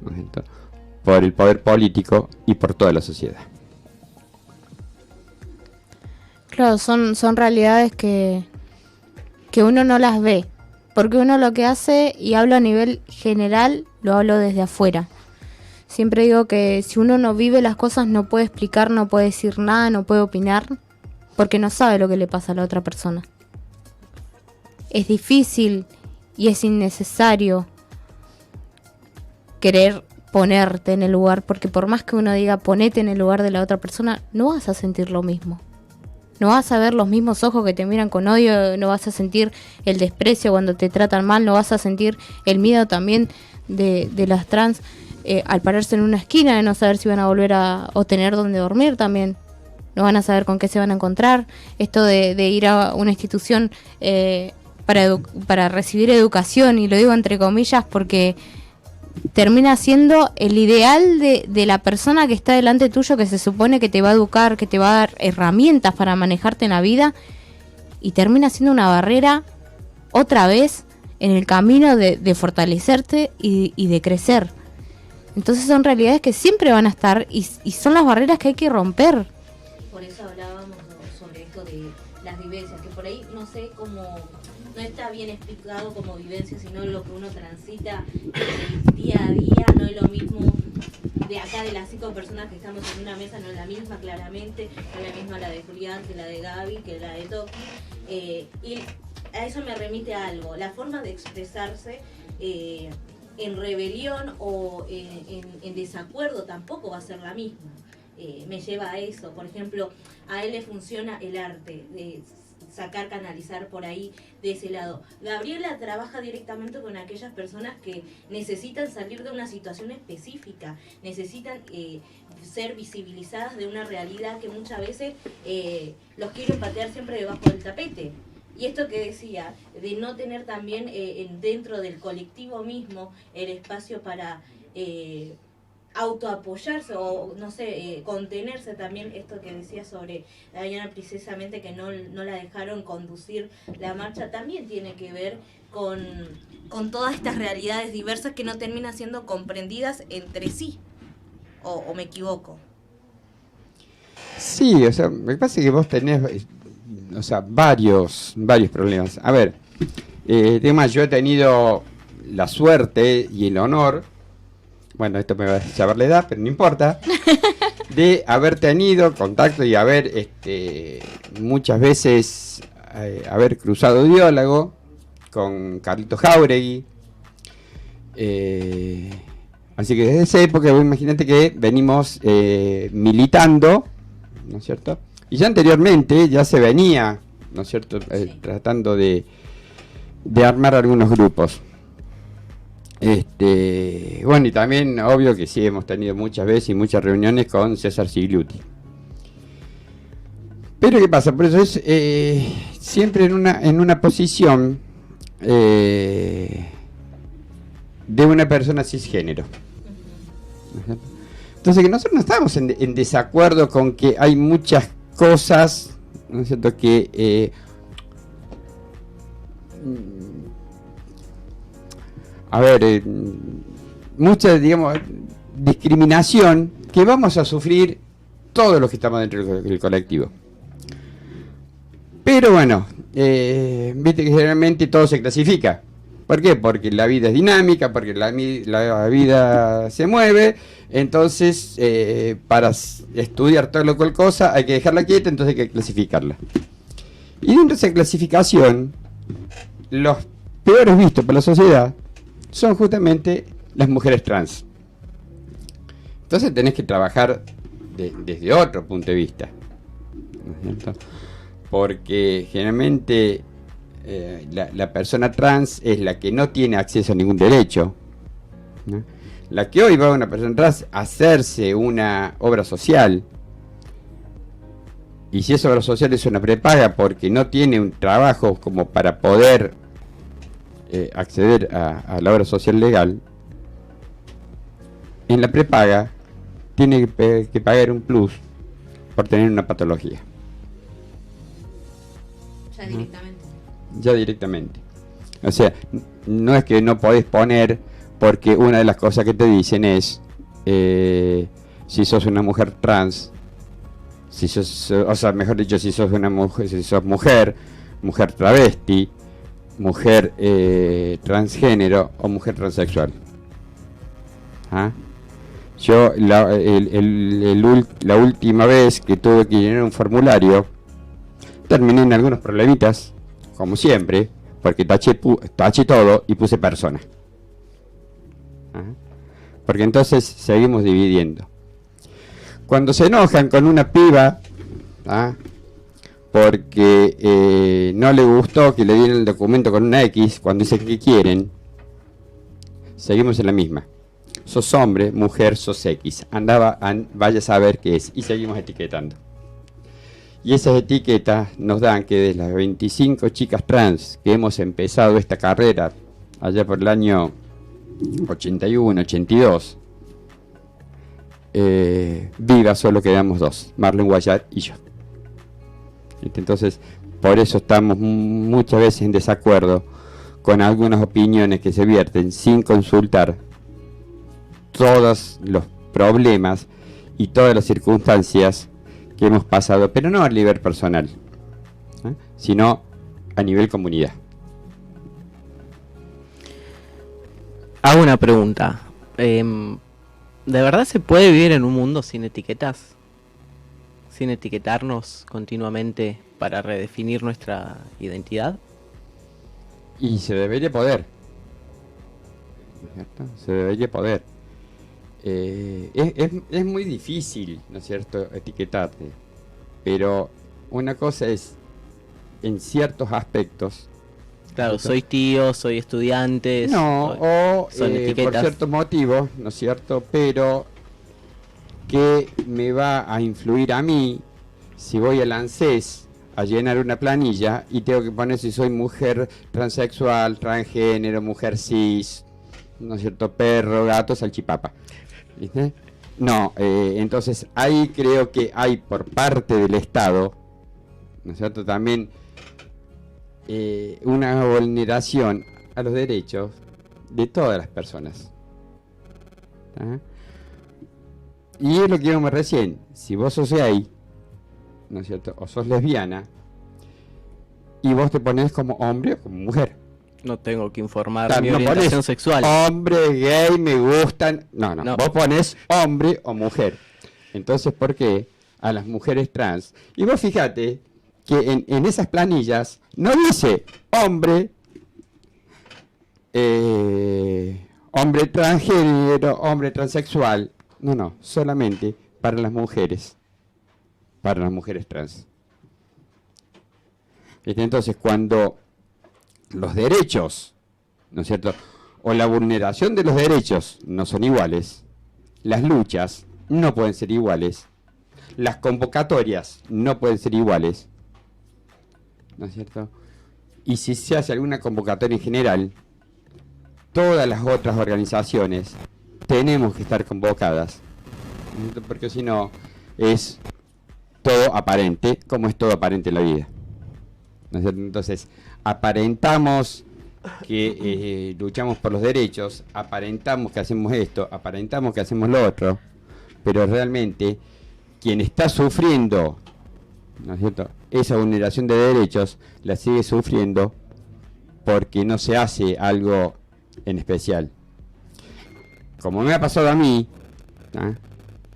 ¿no es cierto?, por el poder político y por toda la sociedad. Claro, son realidades que uno no las ve, porque uno lo que hace, y hablo a nivel general, lo hablo desde afuera. Siempre digo que si uno no vive las cosas no puede explicar, no puede decir nada, no puede opinar, porque no sabe lo que le pasa a la otra persona. Es difícil y es innecesario querer ponerte en el lugar, porque por más que uno diga ponete en el lugar de la otra persona, no vas a sentir lo mismo. No vas a ver los mismos ojos que te miran con odio, no vas a sentir el desprecio cuando te tratan mal, no vas a sentir el miedo también de las trans al pararse en una esquina, de no saber si van a volver o tener donde dormir también. No van a saber con qué se van a encontrar. Esto de ir a una institución para recibir educación, y lo digo entre comillas porque termina siendo el ideal de la persona que está delante tuyo, que se supone que te va a educar, que te va a dar herramientas para manejarte en la vida, y termina siendo una barrera otra vez en el camino de fortalecerte y de crecer. Entonces son realidades que siempre van a estar y son las barreras que hay que romper. Por eso hablábamos sobre esto de las vivencias, que por ahí no sé cómo, no está bien explicado como vivencia, sino lo que uno transita día a día. No es lo mismo de acá, de las 5 personas que estamos en una mesa, no es la misma claramente, no es la misma la de Julián, que la de Gaby, que la de Toki, y a eso me remite a algo, la forma de expresarse en rebelión o en desacuerdo tampoco va a ser la misma. Me lleva a eso. Por ejemplo, a él le funciona el arte de sacar, canalizar por ahí de ese lado. Gabriela trabaja directamente con aquellas personas que necesitan salir de una situación específica, necesitan ser visibilizadas de una realidad que muchas veces los quieren patear siempre debajo del tapete. Y esto que decía, de no tener también dentro del colectivo mismo el espacio para autoapoyarse o, no sé, contenerse también, esto que decía sobre Diana precisamente, que no la dejaron conducir la marcha, también tiene que ver con todas estas realidades diversas que no terminan siendo comprendidas entre sí, o me equivoco. Sí, o sea, me parece que vos tenés, o sea, varios problemas. A ver, además yo he tenido la suerte y el honor, bueno, esto me va a saber la edad, pero no importa, de haber tenido contacto y haber muchas veces haber cruzado diálogo con Carlitos Jáuregui. Así que desde esa época, imagínate que venimos militando, ¿no es cierto? Y ya anteriormente ya se venía, ¿no es cierto?, tratando de armar algunos grupos. Bueno, y también, obvio que sí, hemos tenido muchas veces y muchas reuniones con César Sigliuti. Pero ¿qué pasa? Por eso es siempre en una posición de una persona cisgénero. Entonces, que nosotros no estamos en desacuerdo con que hay muchas cosas, ¿no es cierto?, que mucha, digamos, discriminación que vamos a sufrir todos los que estamos dentro del colectivo. Pero bueno, viste que generalmente todo se clasifica. ¿Por qué? Porque la vida es dinámica, porque la vida se mueve. Entonces, para estudiar tal o cual cosa hay que dejarla quieta, entonces hay que clasificarla. Y dentro de esa clasificación, los peores vistos por la sociedad son justamente las mujeres trans. Entonces tenés que trabajar desde otro punto de vista, ¿no es cierto? Porque generalmente la persona trans es la que no tiene acceso a ningún derecho, ¿no? La que hoy va a una persona trans a hacerse una obra social, y si esa obra social es una prepaga porque no tiene un trabajo como para poder acceder a la obra social legal, en la prepaga tiene que pagar un plus por tener una patología. Ya directamente. Ya directamente. O sea, no es que no podés poner, porque una de las cosas que te dicen es, si sos una mujer trans, si sos, o sea, mejor dicho, si sos una mujer, si sos mujer travesti, mujer transgénero o mujer transexual. ¿Ah? Yo la última vez que tuve que llenar un formulario, terminé en algunos problemitas, como siempre, porque taché todo y puse persona. ¿Ah? Porque entonces seguimos dividiendo. Cuando se enojan con una piba, ¿ah?, porque no le gustó que le dieran el documento con una X, cuando dicen que quieren, seguimos en la misma. Sos hombre, mujer, sos X. Vaya a saber qué es. Y seguimos etiquetando. Y esas etiquetas nos dan que de las 25 chicas trans que hemos empezado esta carrera, allá por el año 81, 82, vivas solo quedamos 2, Marlene Guayat y yo. Entonces, por eso estamos muchas veces en desacuerdo con algunas opiniones que se vierten sin consultar todos los problemas y todas las circunstancias que hemos pasado, pero no a nivel personal, sino a nivel comunidad. Hago una pregunta. ¿De verdad se puede vivir en un mundo sin etiquetas? Sin etiquetarnos continuamente para redefinir nuestra identidad. Y se debería poder, ¿cierto? Se debería poder. Es muy difícil, ¿no es cierto?, etiquetarte, pero una cosa es en ciertos aspectos. Claro, ¿cierto? soy tío, soy estudiante. No, o son por etiquetas. ciertos motivos, ¿no es cierto?, pero que me va a influir a mí si voy al ANSES a llenar una planilla y tengo que poner si soy mujer transexual, transgénero, mujer cis, ¿no es cierto?, perro, gato, salchipapa. ¿Viste? No, entonces ahí creo que hay por parte del Estado, ¿no es cierto?, también una vulneración a los derechos de todas las personas. ¿Ah? Y es lo que íbamos recién, si vos sos gay, ¿no es cierto?, o sos lesbiana, y vos te pones como hombre o como mujer. No tengo que informar Claro, mi no orientación pones sexual. hombre, gay, me gustan. No, vos pones hombre o mujer. Entonces, ¿por qué a las mujeres trans? Y vos fíjate que en esas planillas no dice hombre, hombre transgénero, hombre transexual. No, solamente para las mujeres trans. Entonces, cuando los derechos, ¿no es cierto?, o la vulneración de los derechos no son iguales, las luchas no pueden ser iguales, las convocatorias no pueden ser iguales, ¿no es cierto? Y si se hace alguna convocatoria en general, todas las otras organizaciones tenemos que estar convocadas, porque si no es todo aparente, como es todo aparente en la vida, ¿no es cierto? Entonces aparentamos que luchamos por los derechos, aparentamos que hacemos esto, aparentamos que hacemos lo otro, pero realmente quien está sufriendo, ¿no es cierto?, esa vulneración de derechos la sigue sufriendo porque no se hace algo en especial. Como me ha pasado a mí, ¿ah?,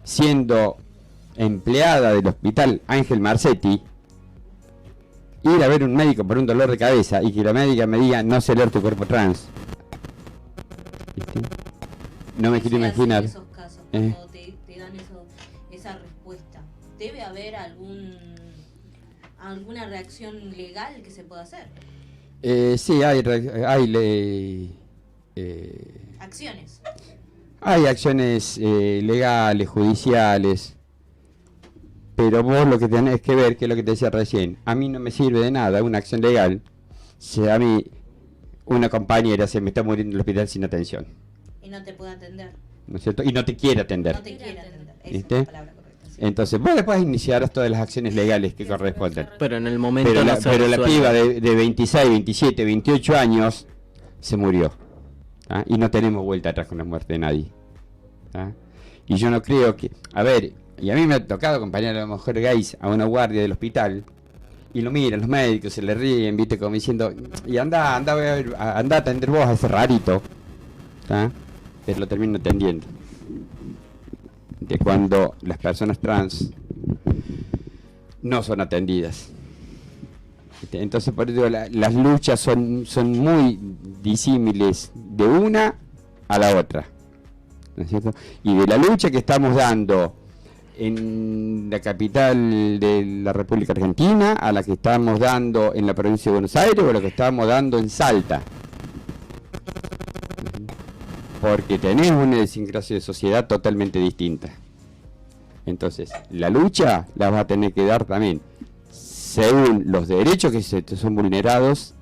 siendo empleada del hospital Ángel Marcetti, ir a ver un médico por un dolor de cabeza y que la médica me diga no sé leer tu cuerpo trans. ¿Viste? No me quiero imaginar. En esos casos, cuando te dan esa respuesta, ¿debe haber alguna reacción legal que se pueda hacer? Sí, Acciones. Hay acciones legales, judiciales, pero vos lo que tenés que ver, que es lo que te decía recién, a mí no me sirve de nada una acción legal si a mí una compañera se me está muriendo en el hospital sin atención. Y no te puede atender. ¿No es cierto? Y no te quiere atender. No te quiere atender. Esa ¿Viste? es la palabra correcta. Sí. Entonces vos después iniciarás todas las acciones legales que corresponden. Pero en el momento Pero no la, se pero la resuelve. piba de 26, 27, 28 años se murió. ¿Ah? Y no tenemos vuelta atrás con la muerte de nadie. ¿Ah? Y yo no creo que... A ver, y a mí me ha tocado acompañar a la mujer gays a una guardia del hospital y lo miran los médicos, se le ríen, viste, como diciendo, y anda a atender vos a ese rarito. ¿Ah? Pero lo termino atendiendo. De cuando las personas trans no son atendidas. Entonces, por eso digo, las luchas son muy disímiles de una a la otra, ¿no es cierto? Y de la lucha que estamos dando en la capital de la República Argentina a la que estamos dando en la provincia de Buenos Aires o a la que estamos dando en Salta. Porque tenemos una idiosincrasia de sociedad totalmente distinta. Entonces, la lucha la vas a tener que dar también según los derechos que se te son vulnerados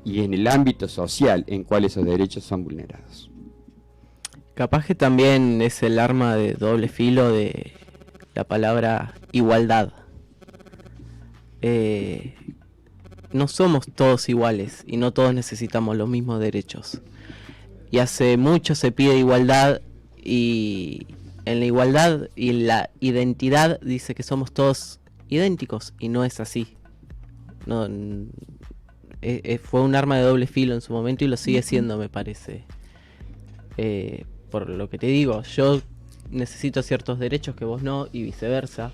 y en el ámbito social en cual esos derechos son vulnerados. Capaz que también es el arma de doble filo de la palabra igualdad. No somos todos iguales y no todos necesitamos los mismos derechos. Y hace mucho se pide igualdad, y en la igualdad y en la identidad dice que somos todos idénticos, y no es así. No, fue un arma de doble filo en su momento y lo sigue siendo, me parece. Por lo que te digo, yo necesito ciertos derechos que vos no, y viceversa.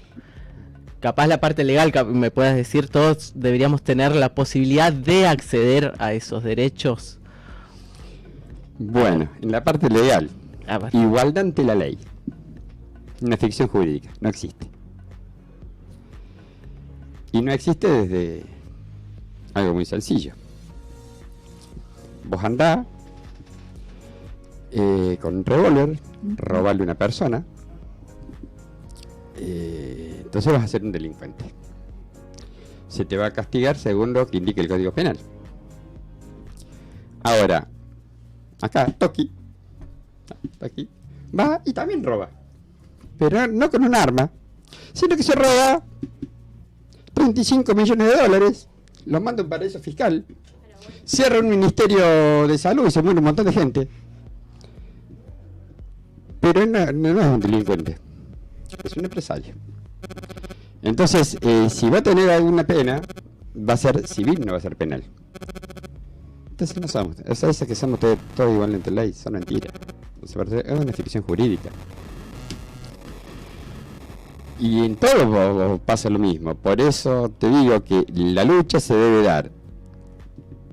Capaz la parte legal me puedas decir, todos deberíamos tener la posibilidad de acceder a esos derechos. Bueno, en la parte legal, A ver. igualdad ante la ley. Una ficción jurídica, no existe. Y no existe desde algo muy sencillo. Vos andás con un revólver, robarle a una persona, entonces vas a ser un delincuente. Se te va a castigar según lo que indique el Código Penal. Ahora, acá, Toki, va y también roba. Pero no con un arma, sino que se roba 35 millones de dólares, los manda a un paraíso fiscal, cierra un ministerio de salud y se muere un montón de gente. Pero no es un delincuente, es un empresario. Entonces, si va a tener alguna pena, va a ser civil, no va a ser penal. Entonces no somos, esas que somos todos igual ante la ley, son mentiras. Es una ficción jurídica. Y en todo pasa lo mismo. Por eso te digo que la lucha se debe dar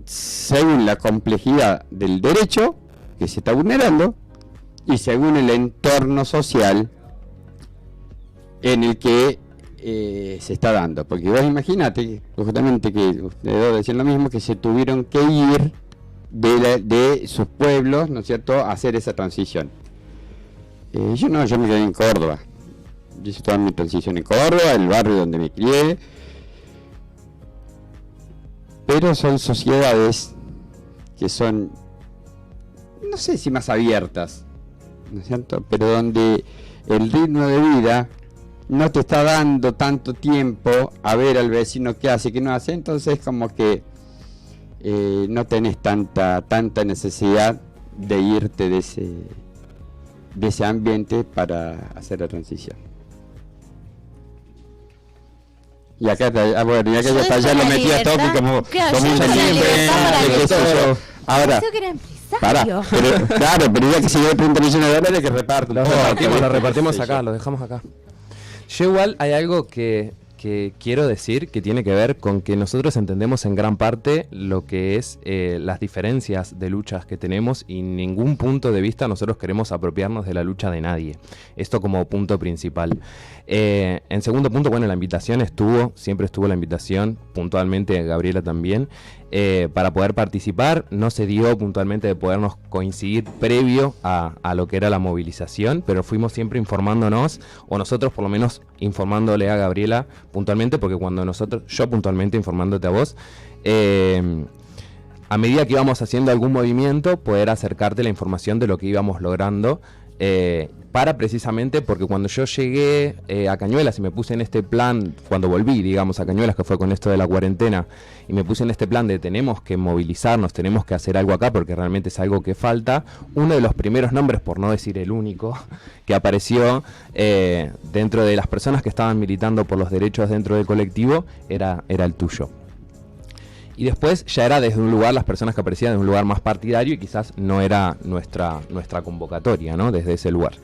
según la complejidad del derecho que se está vulnerando y según el entorno social en el que se está dando. Porque vos imaginate, justamente que ustedes dos decían lo mismo, que se tuvieron que ir de sus pueblos, ¿no es cierto?, hacer esa transición. Yo me quedé en Córdoba. Yo hice toda mi transición en Córdoba, el barrio donde me crié. Pero son sociedades que son, no sé si más abiertas, ¿no es cierto?, pero donde el ritmo de vida no te está dando tanto tiempo a ver al vecino qué hace, qué no hace, entonces como que no tenés tanta necesidad de irte de ese ambiente para hacer la transición. Y acá está, bueno, ya que ya está, ya lo metí a toque como ahora. Pará, pero, claro, pero ya que se lleva 30 millones de dólares que reparto. Lo repartimos acá, lo dejamos acá. Yo igual hay algo que quiero decir que tiene que ver con que nosotros entendemos en gran parte lo que es las diferencias de luchas que tenemos y en ningún punto de vista nosotros queremos apropiarnos de la lucha de nadie. Esto como punto principal. En segundo punto, bueno, la invitación siempre estuvo la invitación, puntualmente Gabriela también, para poder participar. No se dio puntualmente de podernos coincidir previo a lo que era la movilización, pero fuimos siempre informándonos, o nosotros por lo menos informándole a Gabriela puntualmente, porque yo puntualmente informándote a vos, a medida que íbamos haciendo algún movimiento, poder acercarte la información de lo que íbamos logrando, para precisamente, porque cuando yo llegué a Cañuelas y me puse en este plan, cuando volví, digamos, a Cañuelas, que fue con esto de la cuarentena, y me puse en este plan de tenemos que movilizarnos, tenemos que hacer algo acá, porque realmente es algo que falta, uno de los primeros nombres, por no decir el único, que apareció dentro de las personas que estaban militando por los derechos dentro del colectivo, era el tuyo. Y después ya era desde un lugar, las personas que aparecían desde un lugar más partidario y quizás no era nuestra convocatoria, ¿no? Desde ese lugar.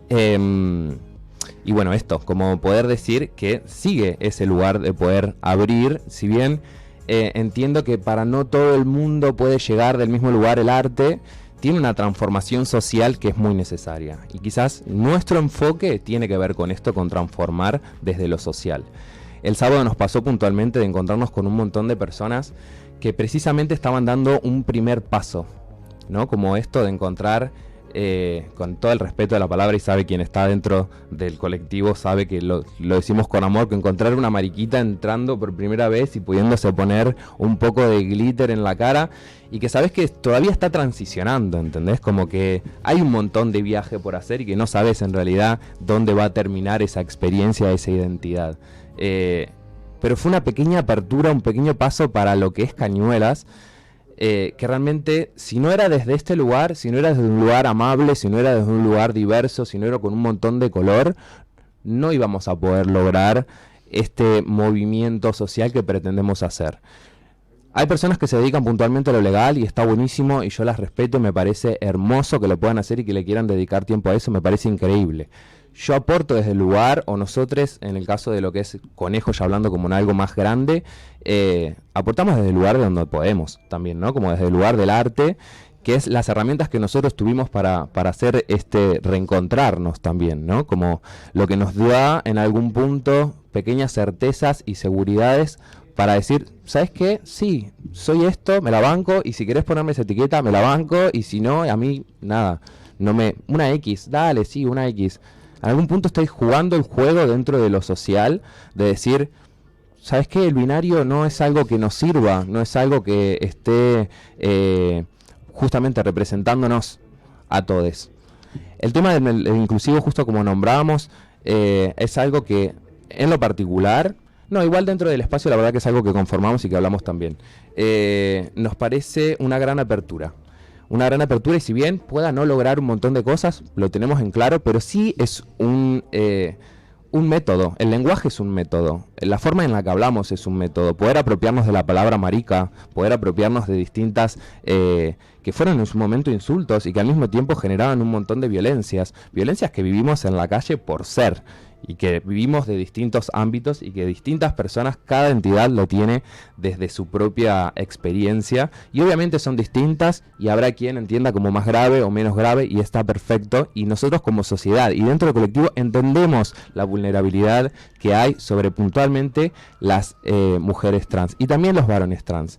Y bueno, esto, como poder decir que sigue ese lugar de poder abrir, si bien entiendo que para no todo el mundo puede llegar del mismo lugar el arte, tiene una transformación social que es muy necesaria. Y quizás nuestro enfoque tiene que ver con esto, con transformar desde lo social. El sábado nos pasó puntualmente de encontrarnos con un montón de personas que precisamente estaban dando un primer paso, ¿no? Como esto de encontrar, con todo el respeto de la palabra, y sabe quien está dentro del colectivo, sabe que lo decimos con amor, que encontrar una mariquita entrando por primera vez y pudiéndose poner un poco de glitter en la cara, y que sabes que todavía está transicionando, ¿entendés? Como que hay un montón de viaje por hacer y que no sabes en realidad dónde va a terminar esa experiencia, esa identidad. Pero fue una pequeña apertura, un pequeño paso para lo que es Cañuelas, que realmente, si no era desde este lugar, si no era desde un lugar amable, si no era desde un lugar diverso, si no era con un montón de color, no íbamos a poder lograr este movimiento social que pretendemos hacer. Hay personas que se dedican puntualmente a lo legal y está buenísimo y yo las respeto, me parece hermoso que lo puedan hacer y que le quieran dedicar tiempo a eso, me parece increíble. Yo aporto desde el lugar, o nosotros, en el caso de lo que es Conejo, ya hablando como en algo más grande, aportamos desde el lugar de donde podemos también, ¿no? Como desde el lugar del arte, que es las herramientas que nosotros tuvimos para hacer reencontrarnos también, ¿no? Como lo que nos da en algún punto pequeñas certezas y seguridades para decir, ¿sabes qué? Sí, soy esto, me la banco, y si querés ponerme esa etiqueta, me la banco, y si no, a mí, nada, una X, dale, sí, una X. En algún punto estoy jugando el juego dentro de lo social, de decir, ¿sabes qué? El binario no es algo que nos sirva, no es algo que esté justamente representándonos a todos. El tema del inclusivo, justo como nombrábamos, es algo que en lo particular, no, igual dentro del espacio la verdad que es algo que conformamos y que hablamos también, nos parece una gran apertura. Una gran apertura, y si bien pueda no lograr un montón de cosas, lo tenemos en claro, pero sí es un método. El lenguaje es un método. La forma en la que hablamos es un método. Poder apropiarnos de la palabra marica, poder apropiarnos de distintas que fueron en su momento insultos y que al mismo tiempo generaban un montón de violencias. Violencias que vivimos en la calle por ser, y que vivimos de distintos ámbitos y que distintas personas, cada entidad lo tiene desde su propia experiencia y obviamente son distintas y habrá quien entienda como más grave o menos grave y está perfecto, y nosotros como sociedad y dentro del colectivo entendemos la vulnerabilidad que hay sobre puntualmente las mujeres trans y también los varones trans.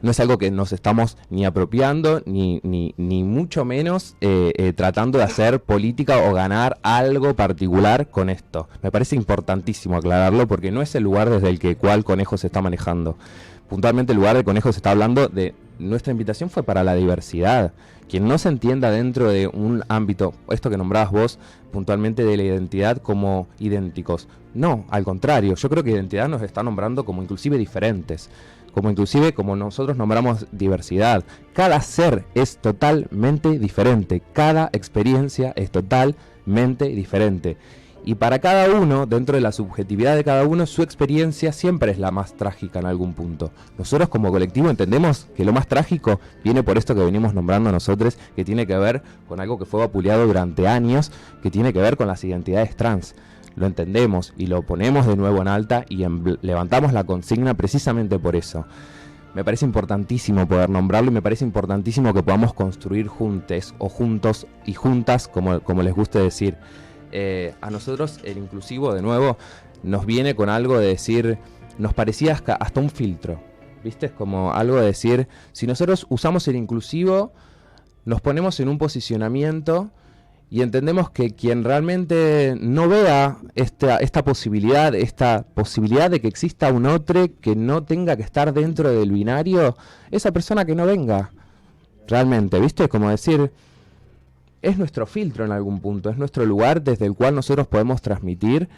no es algo que nos estamos ni apropiando, ni mucho menos tratando de hacer política o ganar algo particular con esto. Me parece importantísimo aclararlo porque no es el lugar desde el que cual Conejo se está manejando. Puntualmente el lugar de Conejo se está hablando de... Nuestra invitación fue para la diversidad. Quien no se entienda dentro de un ámbito, esto que nombrabas vos, puntualmente de la identidad como idénticos. No, al contrario, yo creo que identidad nos está nombrando como inclusive diferentes. Como nosotros nombramos diversidad. Cada ser es totalmente diferente. Cada experiencia es totalmente diferente. Y para cada uno, dentro de la subjetividad de cada uno, su experiencia siempre es la más trágica en algún punto. Nosotros como colectivo entendemos que lo más trágico viene por esto que venimos nombrando nosotros, que tiene que ver con algo que fue vapuleado durante años, que tiene que ver con las identidades trans. Lo entendemos y lo ponemos de nuevo en alta y levantamos la consigna precisamente por eso. Me parece importantísimo poder nombrarlo y me parece importantísimo que podamos construir juntos o juntos y juntas, como les guste decir. A nosotros el inclusivo, de nuevo, nos viene con algo de decir, nos parecía hasta un filtro, ¿viste? Es como algo de decir, si nosotros usamos el inclusivo, nos ponemos en un posicionamiento y entendemos que quien realmente no vea esta posibilidad de que exista un otro que no tenga que estar dentro del binario, esa persona que no venga, realmente, ¿viste? Es como decir... Es nuestro filtro en algún punto, es nuestro lugar desde el cual nosotros podemos transmitir,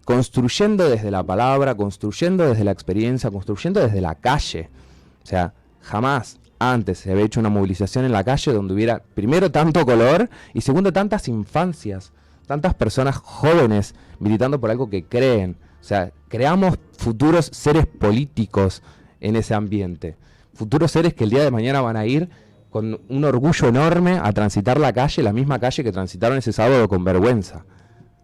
construyendo desde la palabra, construyendo desde la experiencia, construyendo desde la calle. O sea, jamás antes se había hecho una movilización en la calle donde hubiera, primero, tanto color y segundo, tantas infancias, tantas personas jóvenes militando por algo que creen. O sea, creamos futuros seres políticos en ese ambiente. Futuros seres que el día de mañana van a ir con un orgullo enorme a transitar la calle, la misma calle que transitaron ese sábado con vergüenza,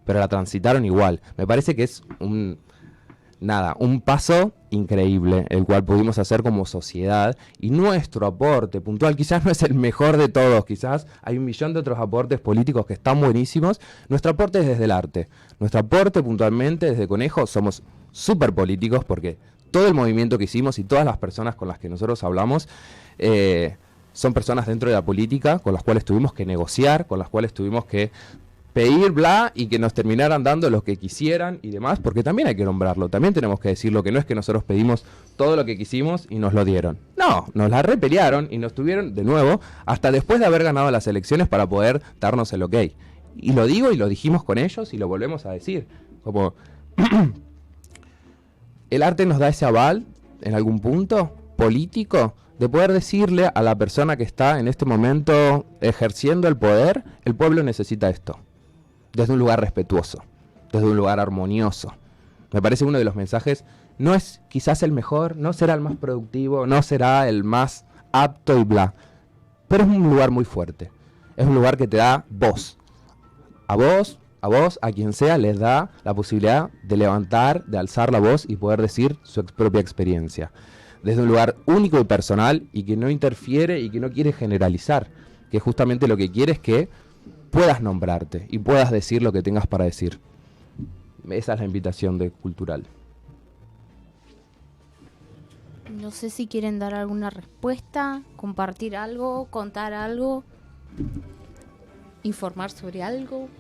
pero la transitaron igual. Me parece que es un paso increíble el cual pudimos hacer como sociedad, y nuestro aporte puntual quizás no es el mejor de todos, quizás hay 1.000.000 de otros aportes políticos que están buenísimos. Nuestro aporte es desde el arte, nuestro aporte puntualmente desde Conejo somos súper políticos porque todo el movimiento que hicimos y todas las personas con las que nosotros hablamos son personas dentro de la política con las cuales tuvimos que negociar, con las cuales tuvimos que pedir bla y que nos terminaran dando lo que quisieran y demás, porque también hay que nombrarlo, también tenemos que decirlo, que no es que nosotros pedimos todo lo que quisimos y nos lo dieron. No, nos la repelearon y nos tuvieron de nuevo hasta después de haber ganado las elecciones para poder darnos el ok. Y lo digo y lo dijimos con ellos y lo volvemos a decir. Como el arte nos da ese aval en algún punto político de poder decirle a la persona que está en este momento ejerciendo el poder, el pueblo necesita esto, desde un lugar respetuoso, desde un lugar armonioso. Me parece uno de los mensajes, no es quizás el mejor, no será el más productivo, no será el más apto y bla, pero es un lugar muy fuerte, es un lugar que te da voz, a quien sea les da la posibilidad de levantar, de alzar la voz y poder decir su propia experiencia. Desde un lugar único y personal y que no interfiere y que no quiere generalizar, que justamente lo que quiere es que puedas nombrarte y puedas decir lo que tengas para decir. Esa es la invitación de Cultural. No sé si quieren dar alguna respuesta, compartir algo, contar algo, informar sobre algo.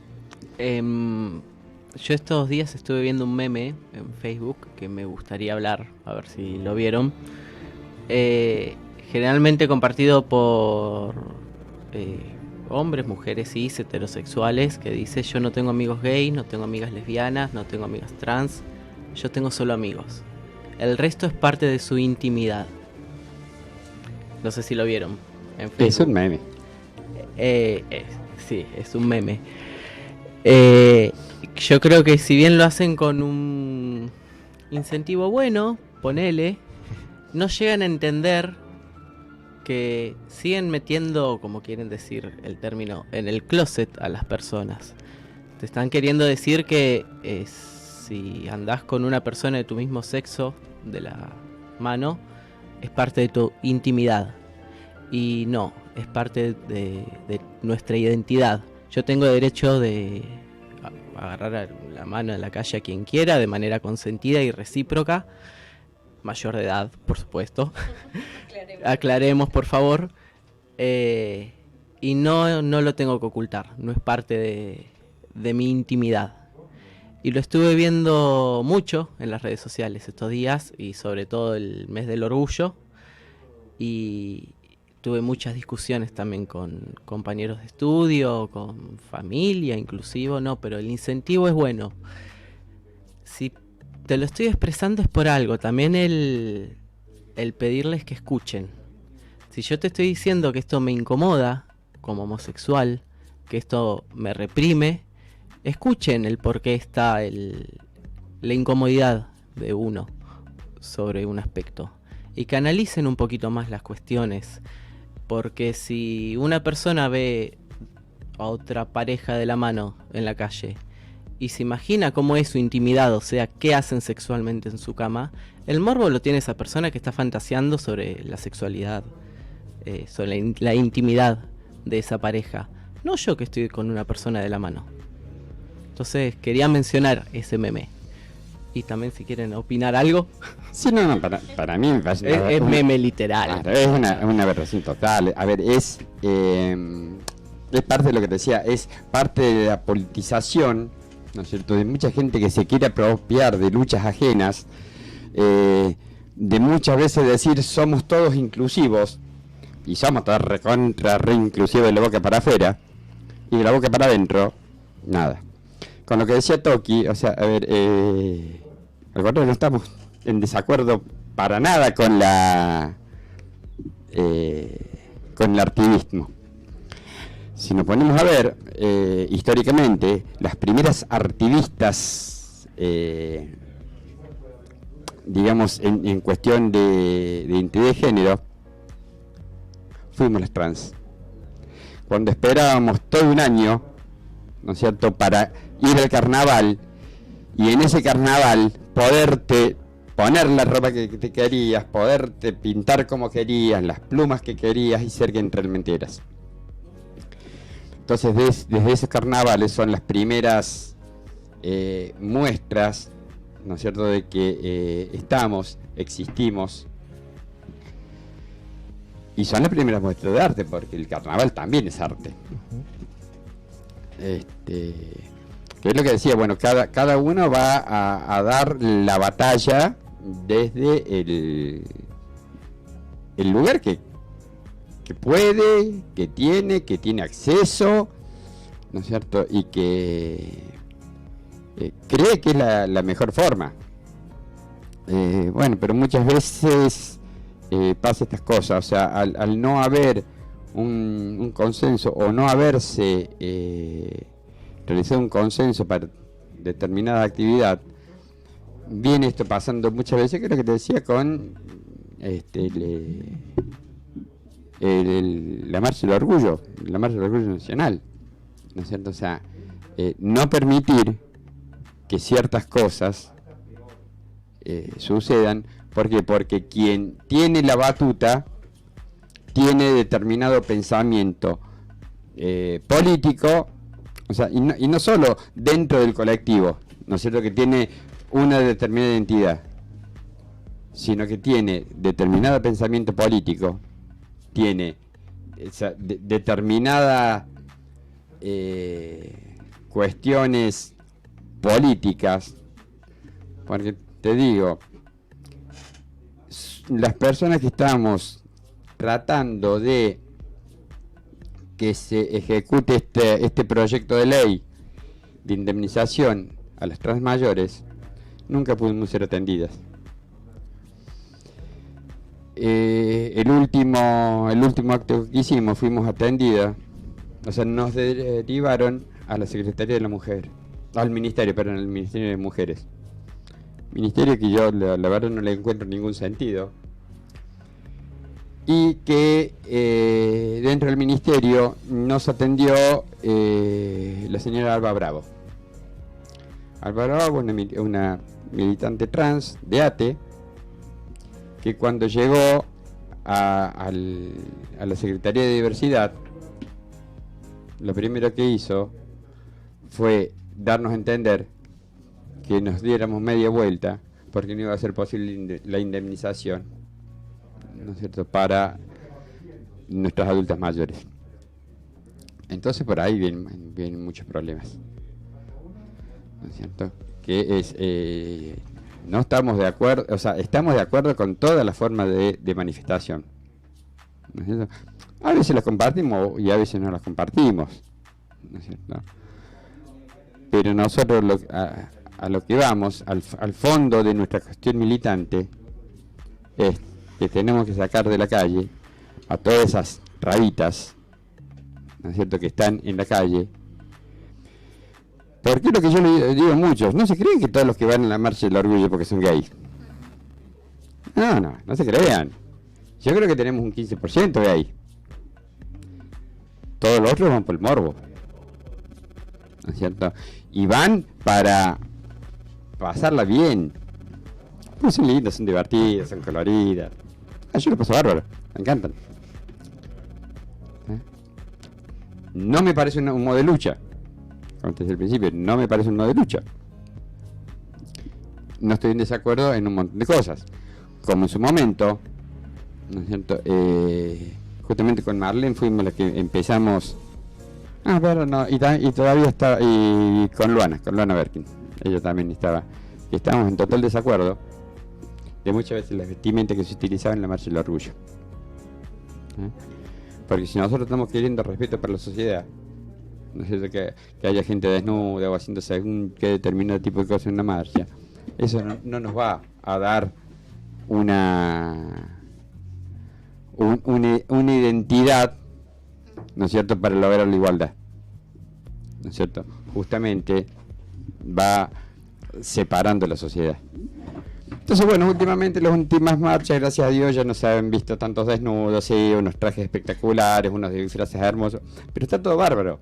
Yo estos días estuve viendo un meme en Facebook que me gustaría hablar, a ver si lo vieron. Generalmente compartido por hombres, mujeres cis, heterosexuales, que dice: yo no tengo amigos gays, no tengo amigas lesbianas, no tengo amigas trans, yo tengo solo amigos. El resto es parte de su intimidad. No sé si lo vieron en Facebook. Es un meme. Sí, es un meme. Yo creo que si bien lo hacen con un incentivo bueno, ponele, no llegan a entender que siguen metiendo, como quieren decir el término, en el closet a las personas. Te están queriendo decir que si andás con una persona de tu mismo sexo de la mano, es parte de tu intimidad. Y no, es parte de nuestra identidad. Yo tengo derecho de agarrar la mano en la calle a quien quiera, de manera consentida y recíproca, mayor de edad, por supuesto. Aclaremos, por favor. Y no lo tengo que ocultar, no es parte de mi intimidad. Y lo estuve viendo mucho en las redes sociales estos días, y sobre todo el mes del orgullo. Y tuve muchas discusiones también con compañeros de estudio, con familia inclusive, no, pero el incentivo es bueno. Si te lo estoy expresando es por algo, también el pedirles que escuchen. Si yo te estoy diciendo que esto me incomoda como homosexual, que esto me reprime, escuchen el por qué está la incomodidad de uno sobre un aspecto y que analicen un poquito más las cuestiones, porque si una persona ve a otra pareja de la mano en la calle y se imagina cómo es su intimidad, o sea, qué hacen sexualmente en su cama, el morbo lo tiene esa persona que está fantaseando sobre la sexualidad, sobre la intimidad de esa pareja, no yo que estoy con una persona de la mano. Entonces quería mencionar ese meme. Y también si quieren opinar algo. Sí, no, para mí me parece es meme literal. Claro, es una aberración total. A ver, es parte de lo que te decía, es parte de la politización, ¿no es cierto?, de mucha gente que se quiere apropiar de luchas ajenas, de muchas veces decir somos todos inclusivos, y somos todos re inclusivos de la boca para afuera, y de la boca para adentro, nada. Con lo que decía Toki, o sea, a ver, al contrario, no estamos en desacuerdo para nada con con el activismo. Si nos ponemos a ver, históricamente, las primeras activistas, digamos, en cuestión de identidad de género, fuimos las trans. Cuando esperábamos todo un año, ¿no es cierto?, para ir al carnaval, y en ese carnaval poderte poner la ropa que te querías, poderte pintar como querías, las plumas que querías y ser quien realmente eras. Entonces desde esos carnavales son las primeras muestras, ¿no es cierto?, de que existimos, y son las primeras muestras de arte, porque el carnaval también es arte. Que es lo que decía, bueno, cada uno va a dar la batalla desde el lugar que puede, que tiene acceso, ¿no es cierto?, y que cree que es la mejor forma. Bueno, pero muchas veces pasa estas cosas, o sea, al no haber un consenso, o no haberse realizado un consenso para determinada actividad, viene esto pasando muchas veces, que es lo que te decía con la marcha del orgullo, nacional, ¿no es cierto? O sea, no permitir que ciertas cosas sucedan. ¿Por qué? Porque quien tiene la batuta tiene determinado pensamiento político, o sea, y no solo dentro del colectivo, ¿no es cierto?, que tiene una determinada identidad, sino que tiene determinado pensamiento político, tiene determinadas cuestiones políticas. Porque te digo, las personas que estamos tratando de que se ejecute este proyecto de ley de indemnización a las trans mayores, nunca pudimos ser atendidas. El último acto que hicimos, fuimos atendidas, o sea, nos derivaron a la Secretaría de la Mujer, al Ministerio de Mujeres. Ministerio que yo la verdad no le encuentro ningún sentido, y que dentro del ministerio nos atendió la señora Alba Bravo. Alba Bravo, una militante trans de ATE, que cuando llegó a la Secretaría de Diversidad, lo primero que hizo fue darnos a entender que nos diéramos media vuelta, porque no iba a ser posible la indemnización, ¿no es cierto?, para nuestras adultas mayores. Entonces por ahí vienen muchos problemas, ¿no es cierto? Que es, no estamos de acuerdo, o sea, estamos de acuerdo con todas las formas de manifestación, ¿no es cierto? A veces las compartimos y a veces no las compartimos, ¿no es cierto? Pero nosotros a lo que vamos, al fondo de nuestra cuestión militante, es que tenemos que sacar de la calle a todas esas rabitas, ¿no es cierto?, que están en la calle. Porque es lo que yo le digo a muchos, no se creen que todos los que van a la marcha del orgullo porque son gays. No se crean. Yo creo que tenemos un 15% gay. Todos los otros van por el morbo, ¿no es cierto? Y van para pasarla bien. Pues son lindas, son divertidas, son coloridas. Yo lo paso bárbaro, me encantan. No me parece un modo de lucha. Como te decía al principio, no me parece un modo de lucha. No estoy en desacuerdo en un montón de cosas. Como en su momento, ¿no es cierto? Justamente con Marlene fuimos los que empezamos. Pero no, y todavía está, y con Luana Berkin. Ella también estaba. Que estábamos en total desacuerdo de muchas veces las vestimentas que se utilizaban en la marcha del orgullo. Porque si nosotros estamos queriendo respeto para la sociedad, no es cierto, que haya gente desnuda o haciendo según qué determinado tipo de cosas en una marcha, eso no nos va a dar una identidad, ¿no es cierto?, para lograr la igualdad, ¿no es cierto? Justamente va separando la sociedad. Entonces, bueno, últimamente las últimas marchas, gracias a Dios, ya no se han visto tantos desnudos, sí, unos trajes espectaculares, unos disfraces hermosos, pero está todo bárbaro,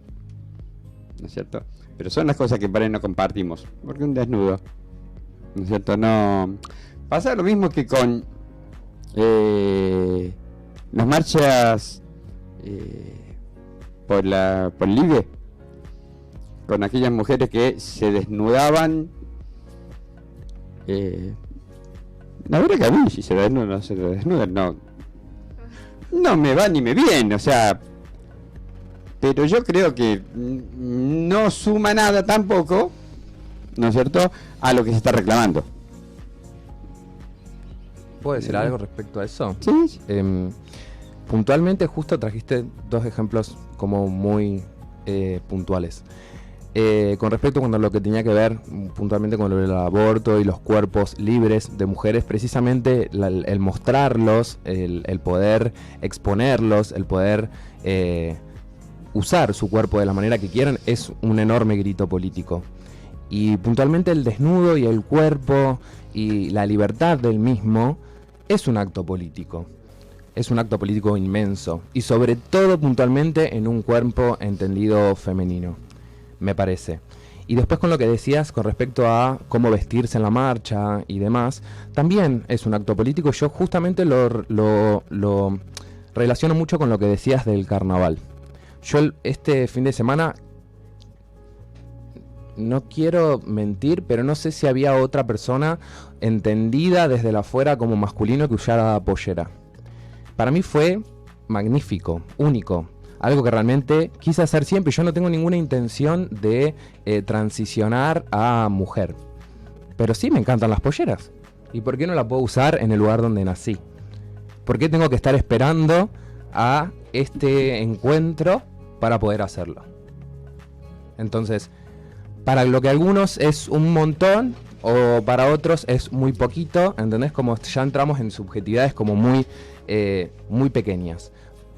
¿no es cierto? Pero son las cosas que para ahí no compartimos, porque un desnudo, ¿no es cierto? No pasa lo mismo que con las marchas por Libre, con aquellas mujeres que se desnudaban. La verdad que a mí, si se desnudan, no me va ni me viene, o sea, pero yo creo que no suma nada tampoco, ¿no es cierto?, a lo que se está reclamando. ¿Puedo decir algo respecto a eso? Sí. Puntualmente, justo trajiste dos ejemplos como muy puntuales. Con respecto a lo que tenía que ver puntualmente con lo del aborto y los cuerpos libres de mujeres, precisamente el mostrarlos, el poder exponerlos, el poder usar su cuerpo de la manera que quieran, es un enorme grito político. Y puntualmente el desnudo y el cuerpo y la libertad del mismo es un acto político. Es un acto político inmenso. Y sobre todo puntualmente en un cuerpo entendido femenino, me parece. Y después con lo que decías con respecto a cómo vestirse en la marcha y demás, también es un acto político. Yo justamente lo relaciono mucho con lo que decías del carnaval. Yo este fin de semana, no quiero mentir, pero no sé si había otra persona entendida desde la afuera como masculino que usara pollera. Para mí fue magnífico, único. Algo que realmente quise hacer siempre. Yo no tengo ninguna intención de transicionar a mujer. Pero sí me encantan las polleras. ¿Y por qué no la puedo usar en el lugar donde nací? ¿Por qué tengo que estar esperando a este encuentro para poder hacerlo? Entonces, para lo que algunos es un montón o para otros es muy poquito, ¿entendés? Como ya entramos en subjetividades como muy pequeñas.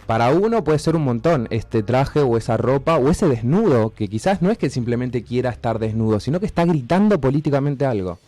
Para uno puede ser un montón este traje o esa ropa o ese desnudo, que quizás no es que simplemente quiera estar desnudo, sino que está gritando políticamente algo.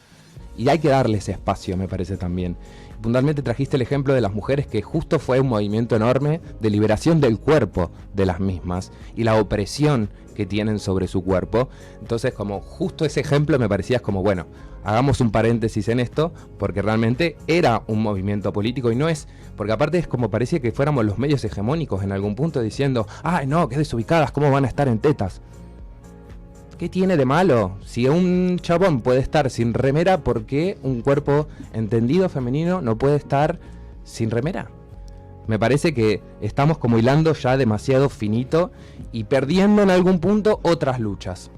Y hay que darle ese espacio, me parece también. Puntualmente trajiste el ejemplo de las mujeres, que justo fue un movimiento enorme de liberación del cuerpo de las mismas y la opresión que tienen sobre su cuerpo. Entonces, como justo ese ejemplo me parecía como, bueno, hagamos un paréntesis en esto, porque realmente era un movimiento político y no es, porque aparte es como parecía que fuéramos los medios hegemónicos en algún punto diciendo, ay no, qué desubicadas, ¿cómo van a estar en tetas? ¿Qué tiene de malo? Si un chabón puede estar sin remera, ¿por qué un cuerpo entendido femenino no puede estar sin remera? Me parece que estamos como hilando ya demasiado finito y perdiendo en algún punto otras luchas.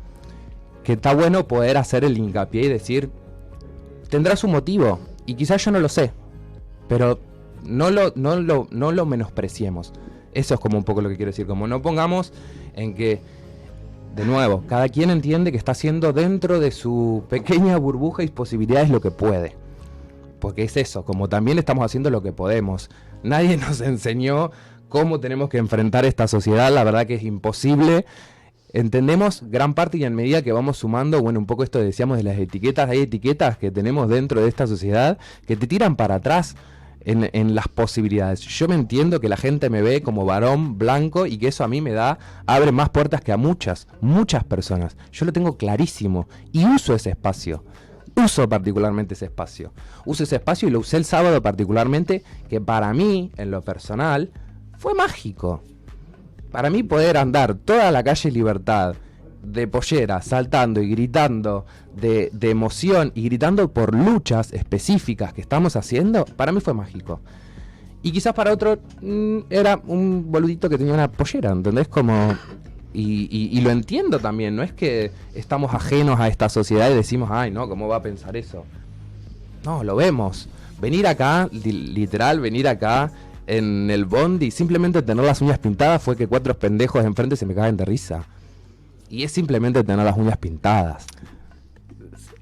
Que está bueno poder hacer el hincapié y decir, tendrá su motivo, y quizás yo no lo sé, pero no lo menospreciemos. Eso es como un poco lo que quiero decir, como no pongamos en que, de nuevo, cada quien entiende que está haciendo dentro de su pequeña burbuja y posibilidades lo que puede. Porque es eso, como también estamos haciendo lo que podemos. Nadie nos enseñó cómo tenemos que enfrentar esta sociedad, la verdad que es imposible. Entendemos gran parte y en medida que vamos sumando, bueno, un poco esto decíamos de las etiquetas, hay etiquetas que tenemos dentro de esta sociedad que te tiran para atrás en las posibilidades. Yo me entiendo que la gente me ve como varón blanco y que eso a mí abre más puertas que a muchas personas. Yo lo tengo clarísimo y uso ese espacio. Uso particularmente ese espacio. Uso ese espacio y lo usé el sábado particularmente, que para mí, en lo personal, fue mágico. Para mí poder andar toda la calle Libertad de pollera, saltando y gritando de emoción y gritando por luchas específicas que estamos haciendo, para mí fue mágico. Y quizás para otro era un boludito que tenía una pollera, ¿entendés? Como... Y lo entiendo también, no es que estamos ajenos a esta sociedad y decimos, ay no, ¿cómo va a pensar eso? No, lo vemos. Venir acá, literal, venir acá en el bondi, simplemente tener las uñas pintadas fue que 4 pendejos enfrente se me caen de risa. Y es simplemente tener las uñas pintadas.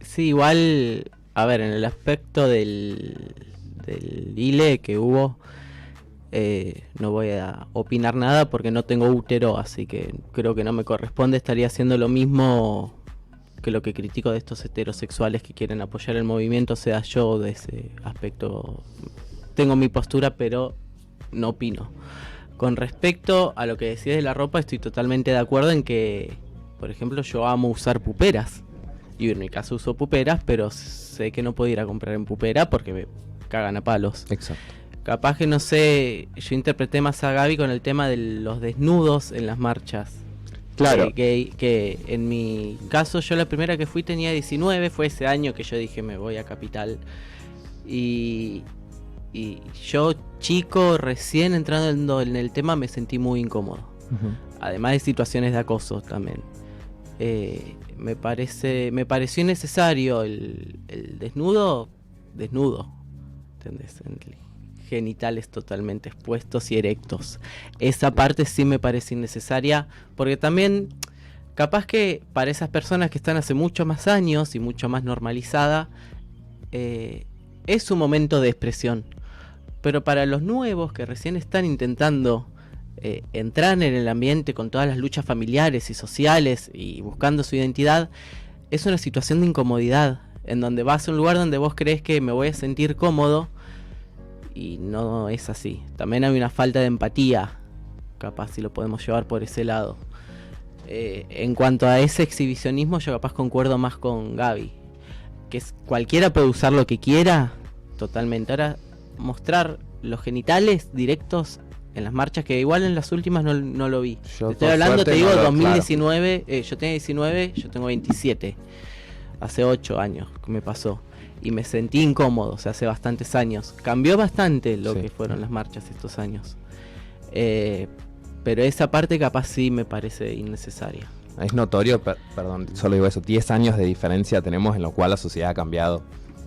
Sí, igual, a ver, en el aspecto del hile que hubo, no voy a opinar nada porque no tengo útero, así que creo que no me corresponde. Estaría haciendo lo mismo que lo que critico de estos heterosexuales que quieren apoyar el movimiento, sea yo de ese aspecto. Tengo mi postura, pero no opino. Con respecto a lo que decías de la ropa, estoy totalmente de acuerdo en que, por ejemplo, yo amo usar puperas. Y en mi caso uso puperas, pero sé que no puedo ir a comprar en pupera porque me cagan a palos. Exacto. Capaz que no sé, yo interpreté más a Gaby con el tema de los desnudos en las marchas. Claro. Que en mi caso, yo la primera que fui tenía 19, fue ese año que yo dije me voy a Capital. Y yo, chico, recién entrando en el tema, me sentí muy incómodo. Uh-huh. Además de situaciones de acoso también. Me pareció innecesario el desnudo, ¿entendés? Genitales totalmente expuestos y erectos. Esa parte sí me parece innecesaria, porque también capaz que para esas personas que están hace mucho más años y mucho más normalizada, es un momento de expresión. Pero para los nuevos que recién están intentando entrar en el ambiente con todas las luchas familiares y sociales y buscando su identidad, es una situación de incomodidad, en donde vas a un lugar donde vos crees que me voy a sentir cómodo, y no es así. También hay una falta de empatía, capaz si lo podemos llevar por ese lado. En cuanto a ese exhibicionismo, yo capaz concuerdo más con Gaby, que cualquiera puede usar lo que quiera, totalmente. Ahora, mostrar los genitales directos en las marchas, que igual en las últimas no lo vi. Yo, te estoy hablando, te digo, no 2019, yo tenía 19, yo tengo 27. Hace 8 años que me pasó. Y me sentí incómodo, o sea, hace bastantes años. Cambió bastante lo que fueron las marchas estos años. Pero esa parte capaz sí me parece innecesaria. Es notorio, perdón, solo digo eso, 10 años de diferencia tenemos en lo cual la sociedad ha cambiado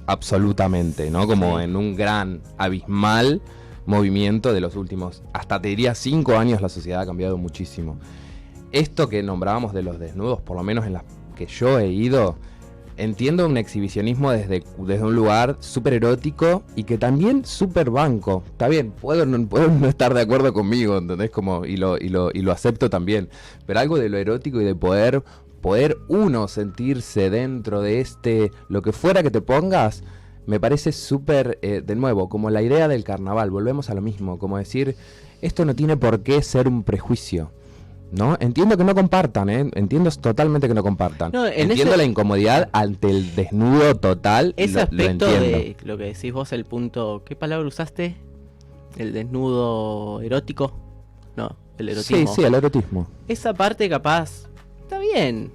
absolutamente, ¿no? Como en un gran, abismal movimiento de los últimos, hasta te diría 5 años la sociedad ha cambiado muchísimo. Esto que nombrábamos de los desnudos, por lo menos en las que yo he ido, entiendo un exhibicionismo desde un lugar súper erótico y que también súper banco. Está bien, puedo no estar de acuerdo conmigo, ¿entendés? Como, y lo acepto también. Pero algo de lo erótico y de poder uno sentirse dentro de lo que fuera que te pongas, me parece súper, de nuevo, como la idea del carnaval, volvemos a lo mismo, como decir, esto no tiene por qué ser un prejuicio. ¿No? Entiendo que no compartan, entiendo totalmente que no compartan. No, entiendo la incomodidad ante el desnudo total. Ese aspecto de lo que decís vos, el punto, ¿qué palabra usaste? El desnudo erótico. No, el erotismo. Sí, el erotismo. Esa parte capaz está bien.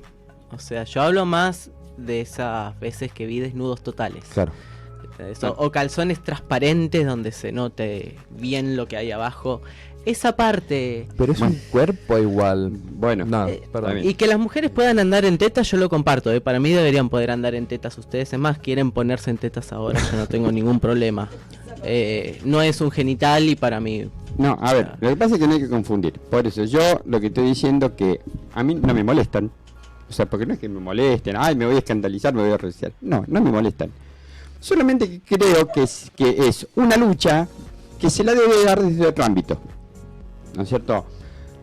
O sea, yo hablo más de esas veces que vi desnudos totales. Claro. O calzones transparentes donde se note bien lo que hay abajo. Esa parte. Pero es un cuerpo igual. Bueno, No, Eh, perdón. Y que las mujeres puedan andar en tetas, yo lo comparto. Para mí deberían poder andar en tetas ustedes. Es más, quieren ponerse en tetas ahora, yo no tengo ningún problema. No es un genital y para mí... no, a ver, lo que pasa es que no hay que confundir. Por eso yo lo que estoy diciendo que a mí no me molestan. O sea, porque no es que me molesten, ay, me voy a escandalizar, me voy a reciar. No, no me molestan. Solamente que creo que es una lucha que se la debe dar desde otro ámbito. ¿No es cierto?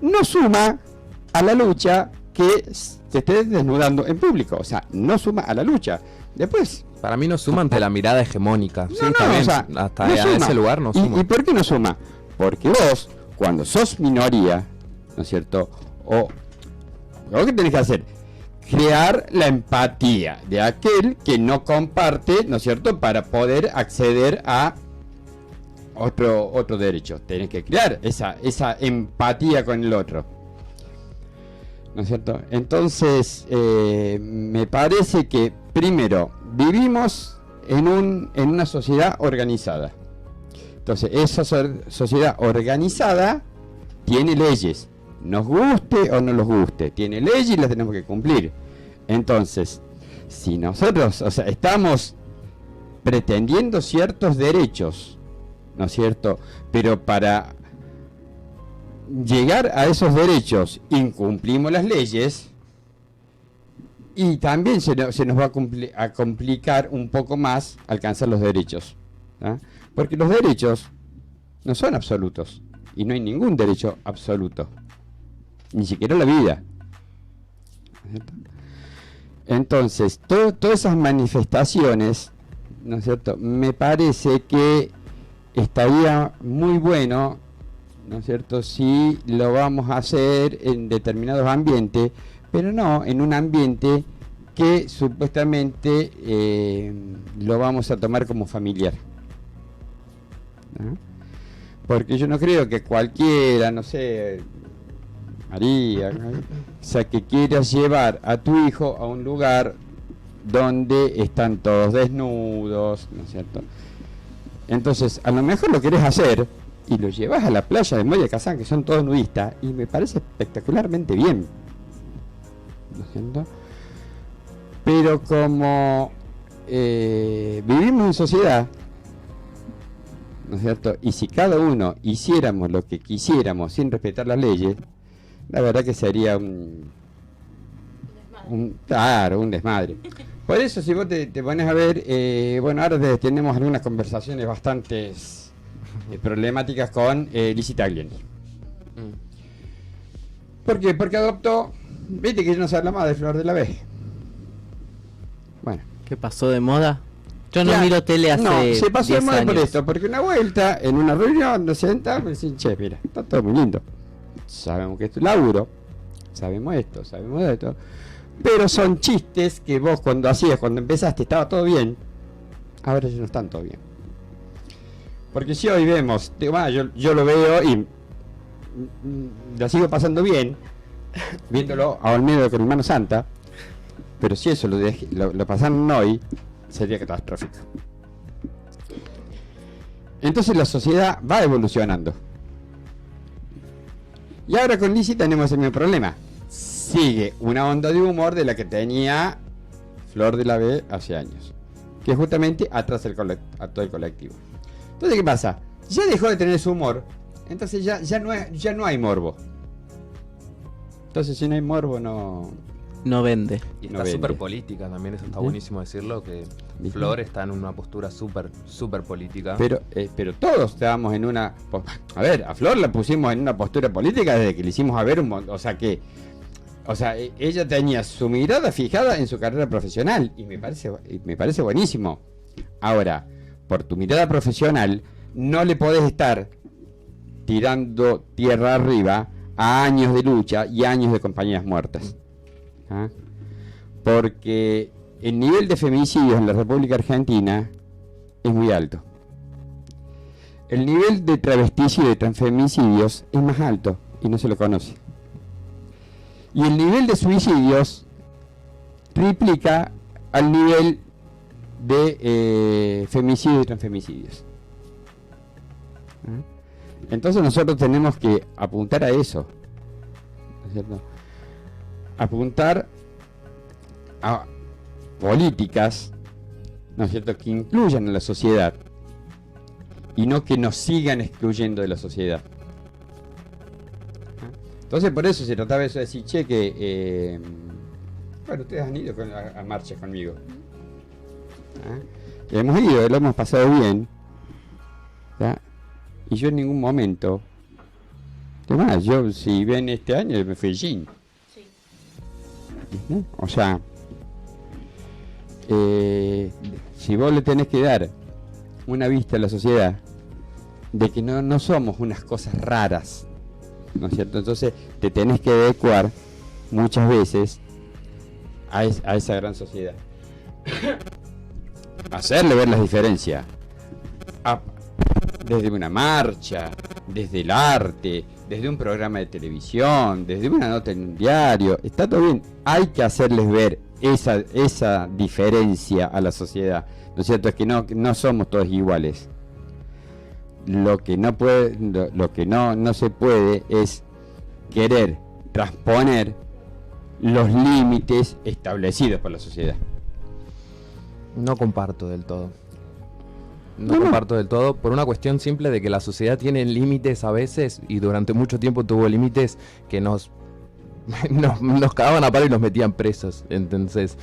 No suma a la lucha que se esté desnudando en público. O sea, no suma a la lucha. Después, Para mí no suma ante la mirada hegemónica. Sí, no, está no, bien, o sea, hasta no a suma. ese lugar no suma. ¿Y por qué no suma? Porque vos, cuando sos minoría, ¿no es cierto? Lo que tenés que hacer, crear la empatía de aquel que no comparte, ¿no es cierto? Para poder acceder a otro derecho. Tenés que crear esa empatía con el otro. ¿No es cierto? Entonces, me parece que, primero, vivimos en una sociedad organizada. Entonces, esa sociedad organizada tiene leyes. Nos guste o no nos guste. Tiene leyes y las tenemos que cumplir. Entonces, si nosotros, o sea, estamos pretendiendo ciertos derechos, ¿no es cierto? Pero para llegar a esos derechos incumplimos las leyes y también se nos va a complicar un poco más alcanzar los derechos. ¿Ah? Porque los derechos no son absolutos y no hay ningún derecho absoluto, ni siquiera la vida. ¿No es cierto? Entonces, todas esas manifestaciones, ¿no es cierto? Me parece que estaría muy bueno, ¿no es cierto?, si lo vamos a hacer en determinados ambientes, pero no en un ambiente que supuestamente lo vamos a tomar como familiar. ¿No? Porque yo no creo que cualquiera, no sé, María, ¿no? O sea, que quieras llevar a tu hijo a un lugar donde están todos desnudos, ¿no es cierto? Entonces, a lo mejor lo querés hacer y lo llevas a la playa de Moya Kazán, que son todos nudistas, y me parece espectacularmente bien, ¿no es cierto? Pero como vivimos en sociedad, ¿no es cierto? Y si cada uno hiciéramos lo que quisiéramos sin respetar las leyes, la verdad que sería un desmadre. Por eso, si vos te pones a ver, bueno, ahora tenemos algunas conversaciones bastante problemáticas con Lizzie Tagliani. ¿Por qué? Porque adoptó, viste que no se habla más de Flor de la B. Bueno. ¿Qué pasó de moda? Yo no Ya, miro tele hace no, se pasó de 10 moda por años. esto, porque una vuelta, en una reunión, nos sentamos y decimos, che, mira, está todo muy lindo. Sabemos que esto es laburo, sabemos esto, pero son chistes que vos cuando empezaste estaba todo bien, ahora ya no están todo bien. Porque si hoy vemos, yo lo veo y la sigo pasando bien, viéndolo a Olmedo con Hermano Santa, pero si eso lo pasaron hoy, sería catastrófico. Entonces la sociedad va evolucionando. Y ahora con Lizzie tenemos el mismo problema. Sigue una onda de humor de la que tenía Flor de la B hace años, que justamente atrasa a todo el colectivo. Entonces, ¿qué pasa? Ya dejó de tener su humor, entonces ya no hay morbo. Entonces, si no hay morbo, No vende. Y no está vende. súper política también, eso está ¿Sí? buenísimo decirlo, que ¿Viste? Flor está en una postura súper política. Pero todos estábamos en una... A ver, a Flor la pusimos en una postura política desde que le hicimos a ver un montón. O sea, ella tenía su mirada fijada en su carrera profesional y me parece buenísimo. Ahora, por tu mirada profesional, no le podés estar tirando tierra arriba a años de lucha y años de compañías muertas. ¿Ah? Porque el nivel de femicidios en la República Argentina es muy alto. El nivel de travesticidio y de transfemicidios es más alto y no se lo conoce. Y el nivel de suicidios triplica al nivel de femicidios y transfemicidios. Entonces nosotros tenemos que apuntar a eso, ¿no es cierto? Apuntar a políticas, ¿no es cierto?, que incluyan a la sociedad y no que nos sigan excluyendo de la sociedad. Entonces por eso se trataba eso de decir, che, que bueno, ustedes han ido a marchas conmigo. Hemos ido, lo hemos pasado bien. ¿Ya? Y yo en ningún momento, además, yo si ven este año me fui al gym. Sí. O sea, si vos le tenés que dar una vista a la sociedad de que no somos unas cosas raras, ¿no es cierto? Entonces te tenés que adecuar muchas veces a esa gran sociedad. Hacerle ver las diferencias. Desde una marcha, desde el arte, desde un programa de televisión, desde una nota en un diario, está todo bien. Hay que hacerles ver esa diferencia a la sociedad. ¿No es cierto? Es que no somos todos iguales. Lo que no se puede es querer transponer los límites establecidos por la sociedad. No comparto del todo. No comparto del todo por una cuestión simple de que la sociedad tiene límites a veces, y durante mucho tiempo tuvo límites que nos cagaban a palo y nos metían presos. Entonces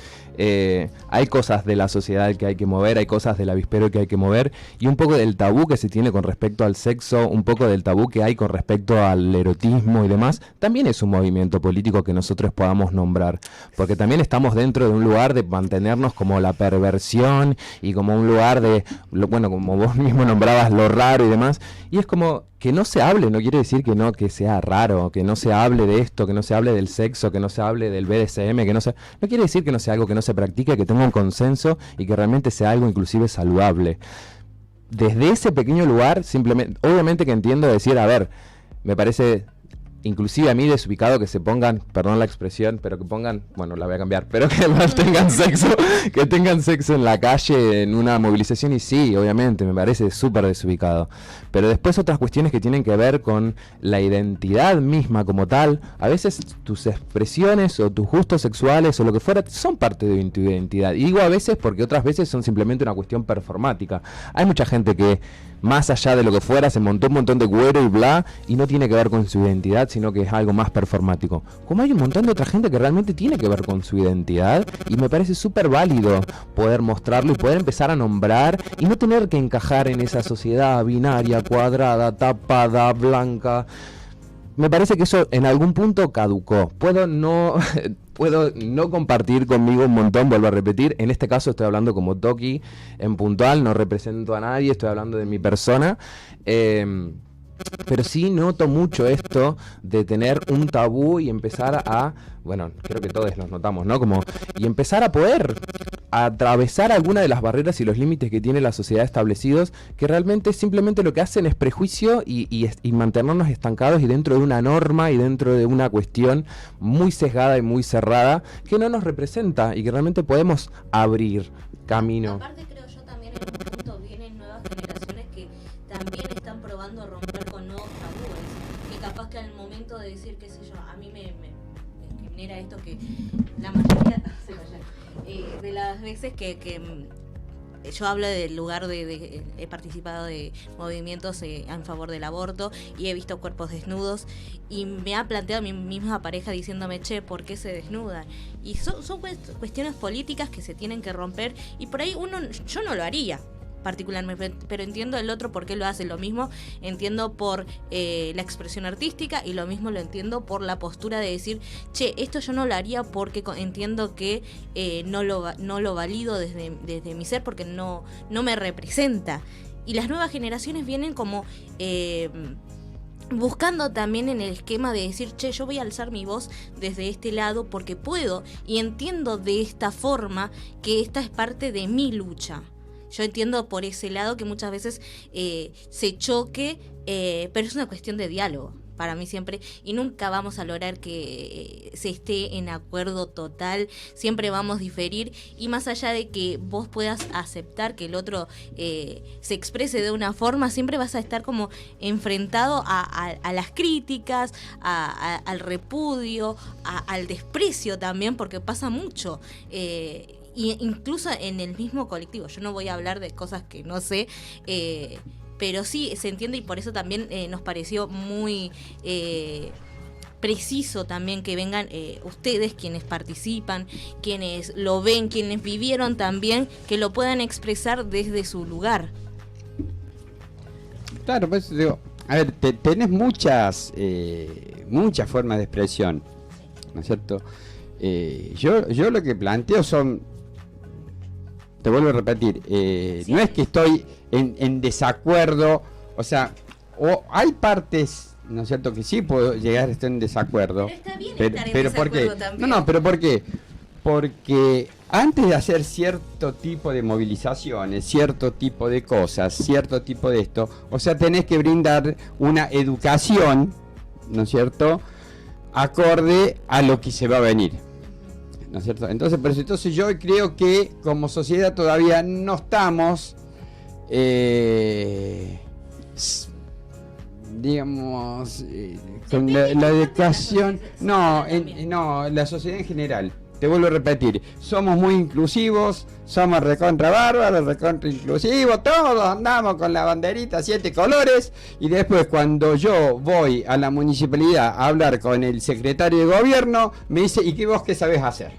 hay cosas de la sociedad que hay que mover, hay cosas del avispero que hay que mover, y un poco del tabú que se tiene con respecto al sexo, un poco del tabú que hay con respecto al erotismo y demás, también es un movimiento político que nosotros podamos nombrar, porque también estamos dentro de un lugar de mantenernos como la perversión y como un lugar de, bueno, como vos mismo nombrabas, lo raro y demás, y es como que no se hable, no quiere decir que sea raro, que no se hable de esto, que no se hable del sexo, que no se hable del BDSM, no quiere decir que no sea algo que no se practique, que tenga un consenso y que realmente sea algo inclusive saludable. Desde ese pequeño lugar, simplemente, obviamente que entiendo decir, a ver, me parece inclusive a mí desubicado que se pongan, perdón la expresión, pero que pongan, bueno, la voy a cambiar, pero que además tengan sexo en la calle, en una movilización, y sí, obviamente, me parece súper desubicado. Pero después otras cuestiones que tienen que ver con la identidad misma como tal, a veces tus expresiones o tus gustos sexuales o lo que fuera son parte de tu identidad. Y digo a veces porque otras veces son simplemente una cuestión performática. Hay mucha gente que, más allá de lo que fuera, se montó un montón de güero y bla, y no tiene que ver con su identidad, sino que es algo más performático. Como hay un montón de otra gente que realmente tiene que ver con su identidad, y me parece súper válido poder mostrarlo y poder empezar a nombrar, y no tener que encajar en esa sociedad binaria, cuadrada, tapada, blanca. Me parece que eso en algún punto caducó. Puedo no compartir conmigo un montón, vuelvo a repetir. En este caso estoy hablando como Toki en puntual, no represento a nadie, estoy hablando de mi persona. Pero sí noto mucho esto de tener un tabú y empezar a, bueno, creo que todos los notamos, ¿no? Como, y empezar a poder atravesar alguna de las barreras y los límites que tiene la sociedad establecidos, que realmente simplemente lo que hacen es prejuicio y mantenernos estancados y dentro de una norma y dentro de una cuestión muy sesgada y muy cerrada que no nos representa y que realmente podemos abrir camino. Aparte creo yo también en un punto vienen nuevas generaciones que también están probando romper con nuevos tabúes, que capaz que al momento de decir, qué sé yo, a mí me genera esto que la mayoría de las veces que yo hablo del lugar de he participado de movimientos en favor del aborto y he visto cuerpos desnudos y me ha planteado mi misma pareja diciéndome, che, ¿por qué se desnudan? Y son cuestiones políticas que se tienen que romper y por ahí yo no lo haría particularmente, pero entiendo el otro por qué lo hace. Lo mismo entiendo por la expresión artística y lo mismo lo entiendo por la postura de decir, che, esto yo no lo haría porque entiendo que no lo valido desde mi ser porque no me representa. Y las nuevas generaciones vienen como buscando también en el esquema de decir, che, yo voy a alzar mi voz desde este lado porque puedo y entiendo de esta forma que esta es parte de mi lucha. Yo entiendo por ese lado que muchas veces se choque, pero es una cuestión de diálogo. para mí siempre, y nunca vamos a lograr que se esté en acuerdo total, siempre vamos a diferir, y más allá de que vos puedas aceptar que el otro se exprese de una forma, siempre vas a estar como enfrentado a las críticas, al repudio, al desprecio también, porque pasa mucho. Y incluso en el mismo colectivo, yo no voy a hablar de cosas que no sé, pero sí se entiende, y por eso también nos pareció muy preciso también que vengan ustedes, quienes participan, quienes lo ven, quienes vivieron también, que lo puedan expresar desde su lugar. Claro, pues digo, a ver, tenés muchas formas de expresión, ¿no es cierto? Yo lo que planteo son, te vuelvo a repetir, sí. No es que estoy en desacuerdo, o sea, o hay partes, ¿no es cierto?, que sí puedo llegar a estar en desacuerdo. Pero está bien pero, estar en pero desacuerdo ¿por qué? también. No, pero ¿por qué? Porque antes de hacer cierto tipo de movilizaciones, cierto tipo de cosas, cierto tipo de esto, o sea, tenés que brindar una educación, ¿no es cierto?, acorde a lo que se va a venir, ¿no es cierto? Entonces yo creo que como sociedad todavía no estamos, digamos, con la educación, no, la sociedad en general. Te vuelvo a repetir, somos muy inclusivos, somos recontra bárbaros, recontra inclusivos, todos andamos con la banderita 7 colores, y después cuando yo voy a la municipalidad a hablar con el secretario de gobierno, me dice, ¿y vos qué sabés hacer?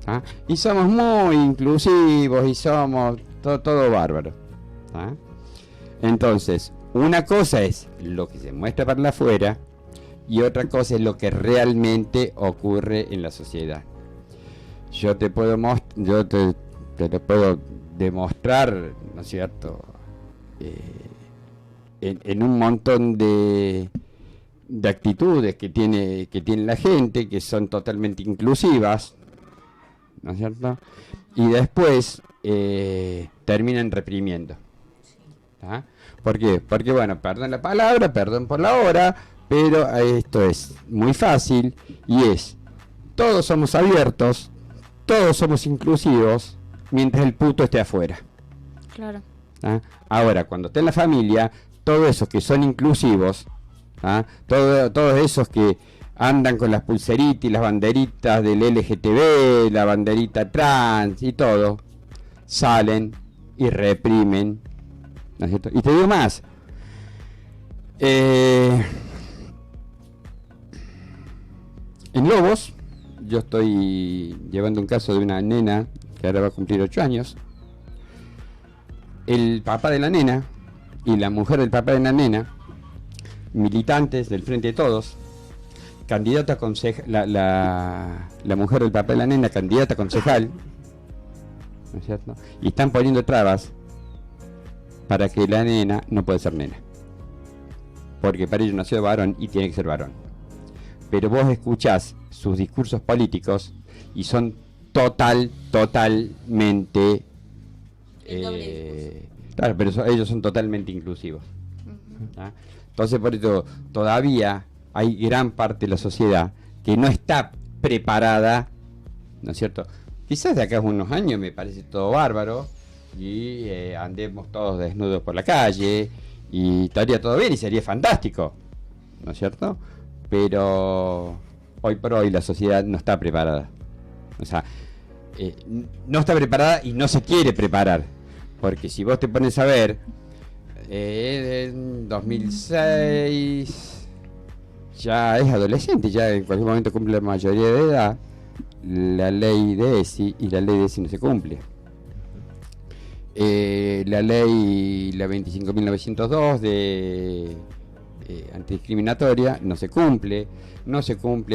¿Ah? Y somos muy inclusivos y somos todo bárbaro. ¿Ah? Entonces, una cosa es lo que se muestra para afuera y otra cosa es lo que realmente ocurre en la sociedad. Yo te puedo te lo puedo demostrar, ¿no es cierto?, en un montón de actitudes que tiene la gente, que son totalmente inclusivas, ¿no es cierto? Y después terminan reprimiendo. ¿Ah? ¿Por qué? Porque, bueno, perdón la palabra, perdón por la hora, pero esto es muy fácil y es, todos somos abiertos, todos somos inclusivos, mientras el puto esté afuera. Claro. ¿Ah? Ahora, cuando esté en la familia, todos esos que son inclusivos, ¿ah? Todos esos que andan con las pulseritas y las banderitas del LGTB, la banderita trans y todo, salen y reprimen, ¿no es cierto? Y te digo más, en Lobos, yo estoy llevando un caso de una nena que ahora va a cumplir 8 años. El papá de la nena y la mujer del papá de la nena, militantes del Frente de Todos, candidata a concejal, la mujer del papá de la nena, candidata a concejal, ¿no es cierto? Y están poniendo trabas para que la nena no pueda ser nena, porque para ello nació varón y tiene que ser varón. Pero vos escuchás sus discursos políticos y son totalmente claro, pero ellos son totalmente inclusivos. ¿Ah? Entonces, por eso todavía hay gran parte de la sociedad que no está preparada, ¿no es cierto? Quizás de acá a unos años me parece todo bárbaro y andemos todos desnudos por la calle y estaría todo bien y sería fantástico, ¿no es cierto? Pero hoy por hoy la sociedad no está preparada. O sea, no está preparada y no se quiere preparar. Porque si vos te pones a ver, en 2006 ya es adolescente, ya en cualquier momento cumple la mayoría de edad, la ley de ESI, y la ley de ESI no se cumple. La ley, la 25.902 de antidiscriminatoria, no se cumple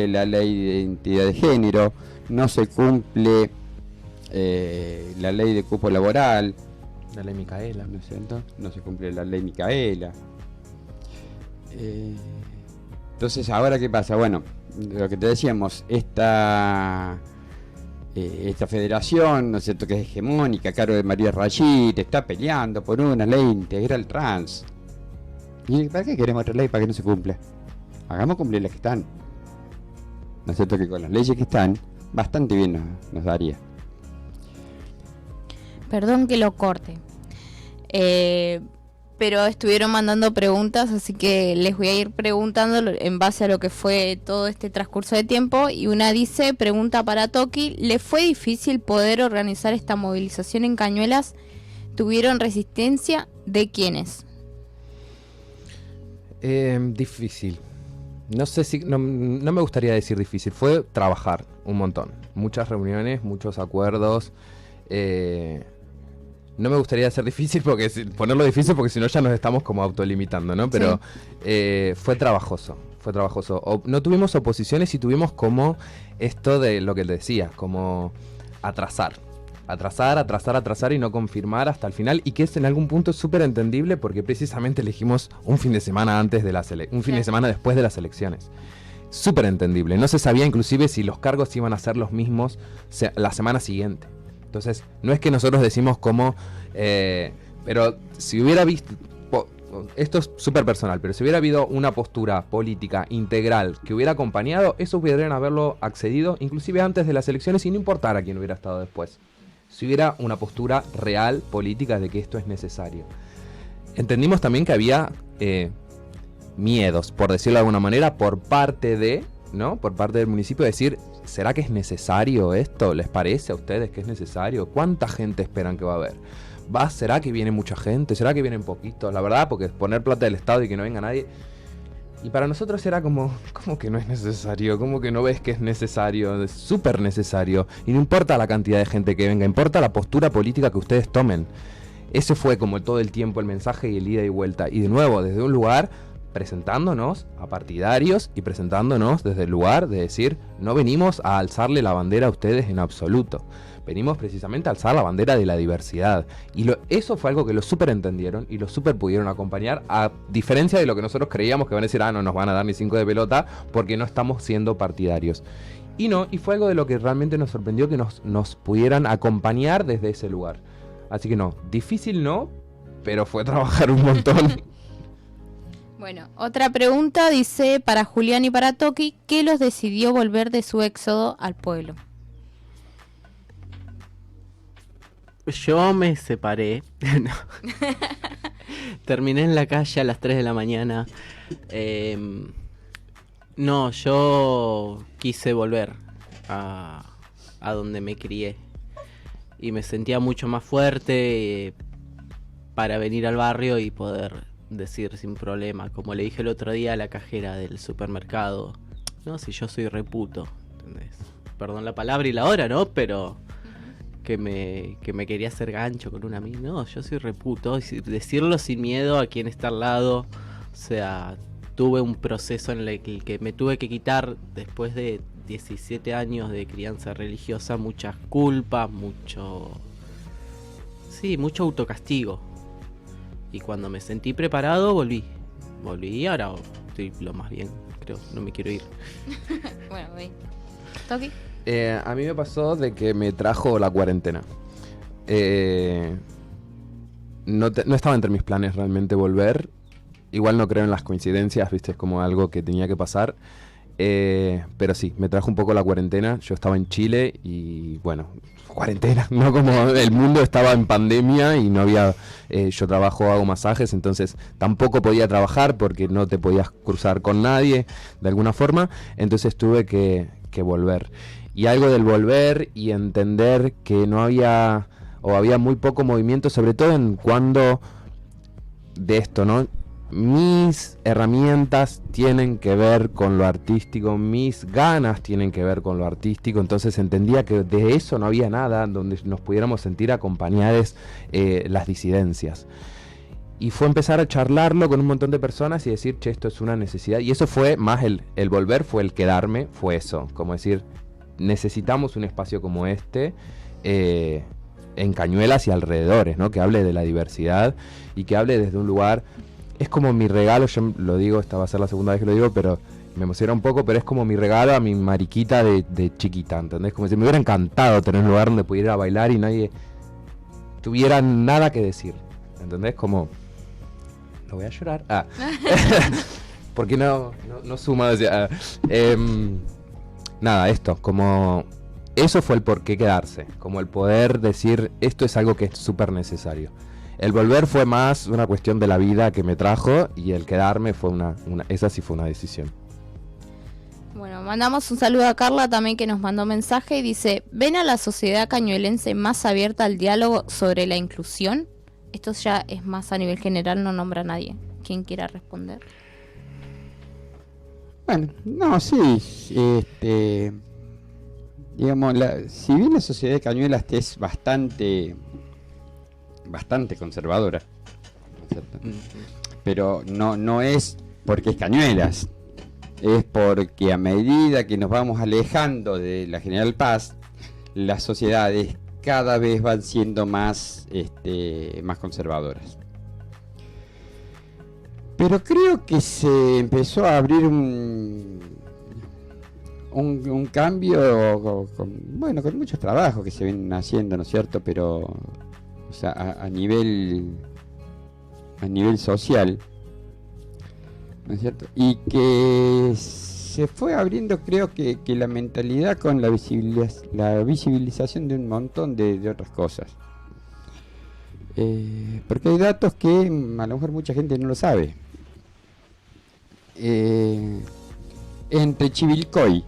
la ley de identidad de género, no se cumple la ley de cupo laboral, la ley Micaela, ¿no es cierto? No se cumple la ley Micaela. Entonces, ¿ahora qué pasa? Bueno, lo que te decíamos, esta federación, ¿no es cierto?, que es hegemónica, a cargo de María Rashid, está peleando por una ley integral trans. ¿Y para qué queremos otra ley para que no se cumpla? hagamos cumplir las que están. ¿No es cierto que con las leyes que están, bastante bien nos daría? Perdón que lo corte. Pero estuvieron mandando preguntas, así que les voy a ir preguntando en base a lo que fue todo este transcurso de tiempo. Y una dice, pregunta para Toki, ¿le fue difícil poder organizar esta movilización en Cañuelas? ¿Tuvieron resistencia? ¿De quiénes? Difícil. No sé si, no me gustaría decir difícil, fue trabajar un montón. Muchas reuniones, muchos acuerdos. No me gustaría hacer difícil ponerlo difícil porque si no ya nos estamos como autolimitando, ¿no? Pero sí. Fue trabajoso. No tuvimos oposiciones y tuvimos como esto de lo que te decía, como atrasar y no confirmar hasta el final, y que es en algún punto súper entendible porque precisamente elegimos un fin de semana antes de un fin de semana después de las elecciones. Súper entendible. No se sabía inclusive si los cargos iban a ser los mismos la semana siguiente. Entonces, no es que nosotros decimos como, pero si hubiera visto, esto es súper personal, pero si hubiera habido una postura política integral que hubiera acompañado, eso pudieran haberlo accedido inclusive antes de las elecciones y no importara quién hubiera estado después. Si hubiera una postura real política de que esto es necesario. Entendimos también que había miedos, por decirlo de alguna manera, por parte del municipio, decir, ¿será que es necesario esto? ¿Les parece a ustedes que es necesario? ¿Cuánta gente esperan que va a haber? ¿Será que viene mucha gente? ¿Será que vienen poquitos? La verdad, porque poner plata del Estado y que no venga nadie. Y para nosotros era como que no es necesario, como que no ves que es necesario, es súper necesario. Y no importa la cantidad de gente que venga, importa la postura política que ustedes tomen. Ese fue como todo el tiempo el mensaje y el ida y vuelta. Y de nuevo, desde un lugar presentándonos a partidarios y presentándonos desde el lugar de decir, no venimos a alzarle la bandera a ustedes en absoluto. Venimos precisamente a alzar la bandera de la diversidad. Y eso fue algo que lo súper entendieron y lo súper pudieron acompañar, a diferencia de lo que nosotros creíamos que van a decir, no nos van a dar ni 5 de pelota porque no estamos siendo partidarios. Y fue algo de lo que realmente nos sorprendió que nos pudieran acompañar desde ese lugar. Así que difícil no, pero fue trabajar un montón. Bueno, otra pregunta dice, para Julián y para Toki, ¿qué los decidió volver de su éxodo al pueblo? Yo me separé. Terminé en la calle a las 3 de la mañana. Yo quise volver a donde me crié. Y me sentía mucho más fuerte para venir al barrio y poder decir sin problema, como le dije el otro día a la cajera del supermercado, si yo soy reputo, ¿entendés? Perdón la palabra y la hora, ¿no? Pero que me quería hacer gancho con una amiga, yo soy reputo, y decirlo sin miedo a quien está al lado. O sea, tuve un proceso en el que me tuve que quitar, después de 17 años de crianza religiosa, muchas culpas, mucho autocastigo. Y cuando me sentí preparado, volví y ahora estoy lo más bien, creo, no me quiero ir. Bueno, voy. ¿Toki? A mí me pasó de que me trajo la cuarentena. No estaba entre mis planes realmente volver. Igual no creo en las coincidencias, viste, es como algo que tenía que pasar. Pero sí, me trajo un poco la cuarentena. Yo estaba en Chile y cuarentena, no como el mundo estaba en pandemia y no había, yo hago masajes, entonces tampoco podía trabajar porque no te podías cruzar con nadie de alguna forma, entonces tuve que volver. Y algo del volver y entender que no había, o había muy poco movimiento, sobre todo en cuando de esto, ¿no? Mis herramientas tienen que ver con lo artístico, mis ganas tienen que ver con lo artístico, entonces entendía que de eso no había nada donde nos pudiéramos sentir acompañados las disidencias. Y fue empezar a charlarlo con un montón de personas y decir, esto es una necesidad. Y eso fue más el volver, fue el quedarme, fue eso, como decir, necesitamos un espacio como este en Cañuelas y alrededores, ¿no? Que hable de la diversidad y que hable desde un lugar. Es como mi regalo, yo lo digo, esta va a ser la segunda vez que lo digo, pero me emociona un poco, pero es como mi regalo a mi mariquita de chiquita, ¿entendés? Como si me hubiera encantado tener un lugar donde pudiera bailar y nadie tuviera nada que decir, ¿entendés? Como... No voy a llorar. porque no suma. O sea, nada, esto, como eso fue el por qué quedarse, como el poder decir esto es algo que es súper necesario. El volver fue más una cuestión de la vida que me trajo, y el quedarme fue esa sí fue una decisión. Bueno, mandamos un saludo a Carla también, que nos mandó mensaje y dice: ¿ven a la sociedad cañuelense más abierta al diálogo sobre la inclusión? Esto ya es más a nivel general, no nombra a nadie. ¿Quién quiera responder? Bueno, no, sí, digamos, si bien la sociedad de Cañuelas es bastante conservadora, ¿no es cierto? Pero no es porque es Cañuelas, es porque a medida que nos vamos alejando de la General Paz, las sociedades cada vez van siendo más conservadoras. Pero creo que se empezó a abrir un cambio con muchos trabajos que se vienen haciendo, ¿no es cierto? Pero, o sea, a nivel social, ¿no es cierto? Y que se fue abriendo, creo que la mentalidad con la visibilización de un montón de otras cosas. Porque hay datos que a lo mejor mucha gente no lo sabe. Entre Chivilcoy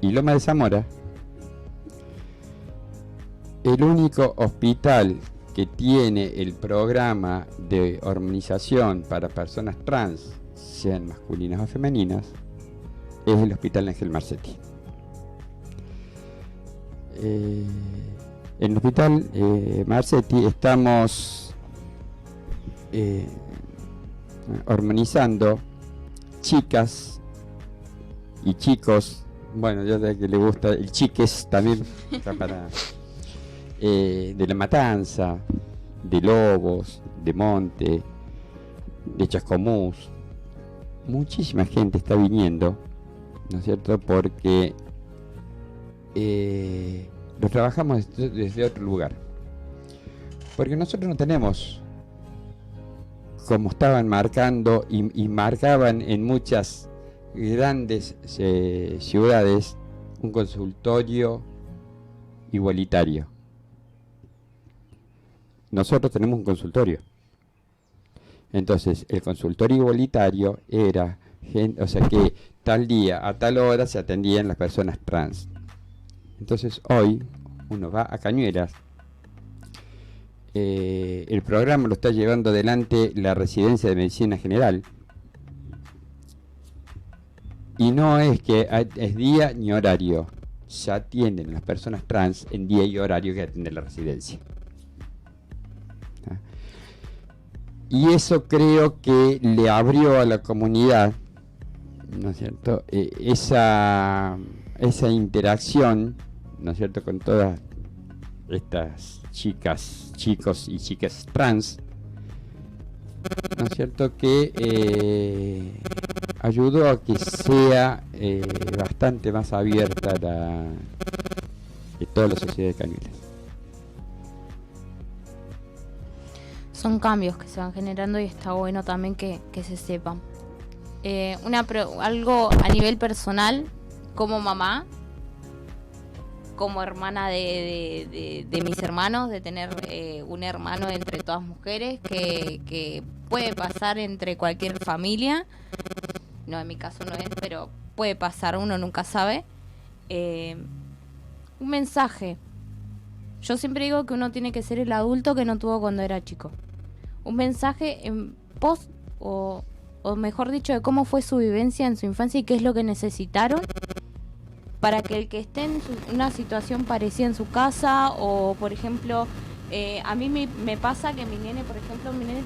y Loma de Zamora, el único hospital que tiene el programa de hormonización para personas trans, sean masculinas o femeninas, es el Hospital Ángel Marcetti. En el Hospital Marcetti estamos hormonizando chicas y chicos, bueno, ya sé que le gusta el chiques también, para de La Matanza, de Lobos, de Monte, de Chascomús. Muchísima gente está viniendo, ¿no es cierto? Porque lo trabajamos desde otro lugar. Porque nosotros no tenemos, como estaban marcando y marcaban en muchas grandes ciudades, un consultorio igualitario. Nosotros tenemos un consultorio. Entonces, el consultorio igualitario era, o sea, que tal día a tal hora se atendían las personas trans. Entonces, hoy uno va a Cañuelas. El programa lo está llevando adelante la Residencia de Medicina General. Y no es que es día ni horario. Ya atienden las personas trans en día y horario que atiende la residencia. Y eso creo que le abrió a la comunidad, ¿no es cierto? Esa interacción, ¿no es cierto?, con todas estas chicas, chicos y chicas trans, ¿no es cierto?, que ayudó a que sea bastante más abierta de toda la sociedad de Cañuelas. Son cambios que se van generando y está bueno también que se sepan. Algo a nivel personal, como mamá, como hermana de mis hermanos, de tener un hermano entre todas mujeres, que puede pasar entre cualquier familia. No, en mi caso no es, pero puede pasar, uno nunca sabe. Un mensaje. Yo siempre digo que uno tiene que ser el adulto que no tuvo cuando era chico. Un mensaje en pos, o mejor dicho, de cómo fue su vivencia en su infancia y qué es lo que necesitaron para que el que esté en una situación parecida en su casa, o por ejemplo, a mí me pasa que mi nene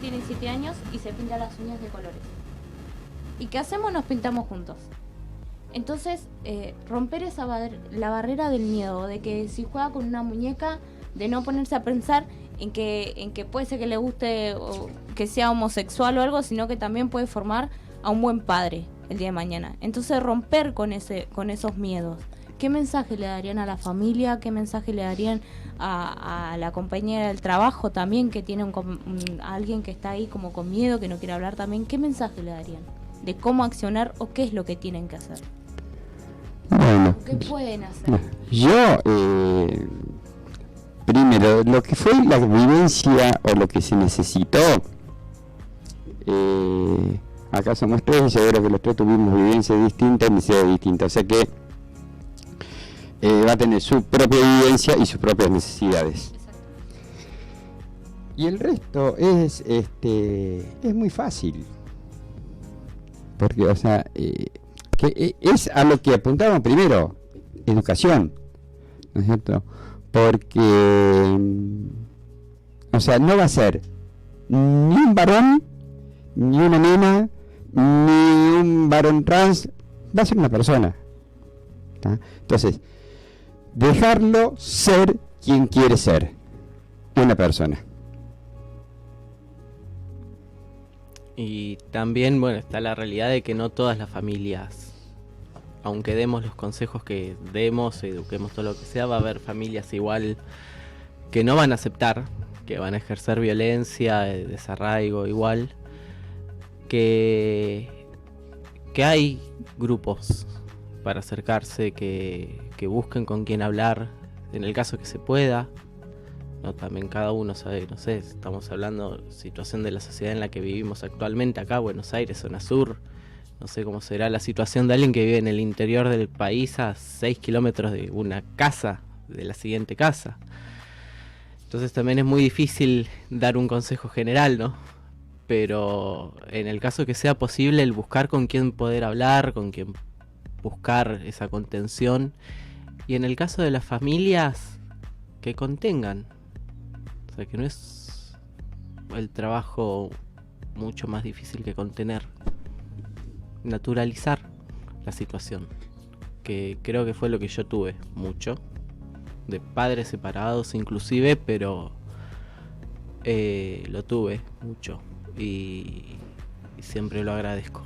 tiene 7 años y se pinta las uñas de colores. ¿Y qué hacemos? Nos pintamos juntos. Entonces, romper la barrera del miedo, de que si juega con una muñeca, de no ponerse a pensar en que puede ser que le guste o que sea homosexual o algo, sino que también puede formar a un buen padre el día de mañana. Entonces, romper con esos miedos. ¿Qué mensaje le darían a la familia? ¿Qué mensaje le darían a la compañera del trabajo también, que tiene alguien que está ahí como con miedo, que no quiere hablar también? ¿Qué mensaje le darían? de cómo accionar o qué es lo que tienen que hacer. Bueno, ¿Qué pueden hacer? yo, primero, lo que fue la vivencia o lo que se necesitó, acá somos tres y seguro que los tres tuvimos vivencias distintas, necesidades distintas, o sea que va a tener su propia vivencia y sus propias necesidades. Y el resto es muy fácil. Porque, o sea, es a lo que apuntamos primero, educación, ¿no es cierto? Porque, o sea, no va a ser ni un varón, ni una nena, ni un varón trans, va a ser una persona. ¿Tá? Entonces, dejarlo ser quien quiere ser, una persona. Y también, bueno, está la realidad de que no todas las familias, aunque demos los consejos que demos, eduquemos todo lo que sea, va a haber familias igual que no van a aceptar, que van a ejercer violencia, desarraigo igual, que hay grupos para acercarse, que busquen con quién hablar, en el caso que se pueda. No, también cada uno sabe, no sé, estamos hablando situación de la sociedad en la que vivimos actualmente acá, Buenos Aires, zona sur. No sé cómo será la situación de alguien que vive en el interior del país a 6 kilómetros de una casa, de la siguiente casa. Entonces también es muy difícil dar un consejo general, ¿no? Pero en el caso que sea posible, el buscar con quién poder hablar, con quién buscar esa contención. Y en el caso de las familias, que contengan. O sea, que no es el trabajo mucho más difícil que contener. Naturalizar la situación. Que creo que fue lo que yo tuve mucho. De padres separados inclusive, pero lo tuve mucho. Y siempre lo agradezco.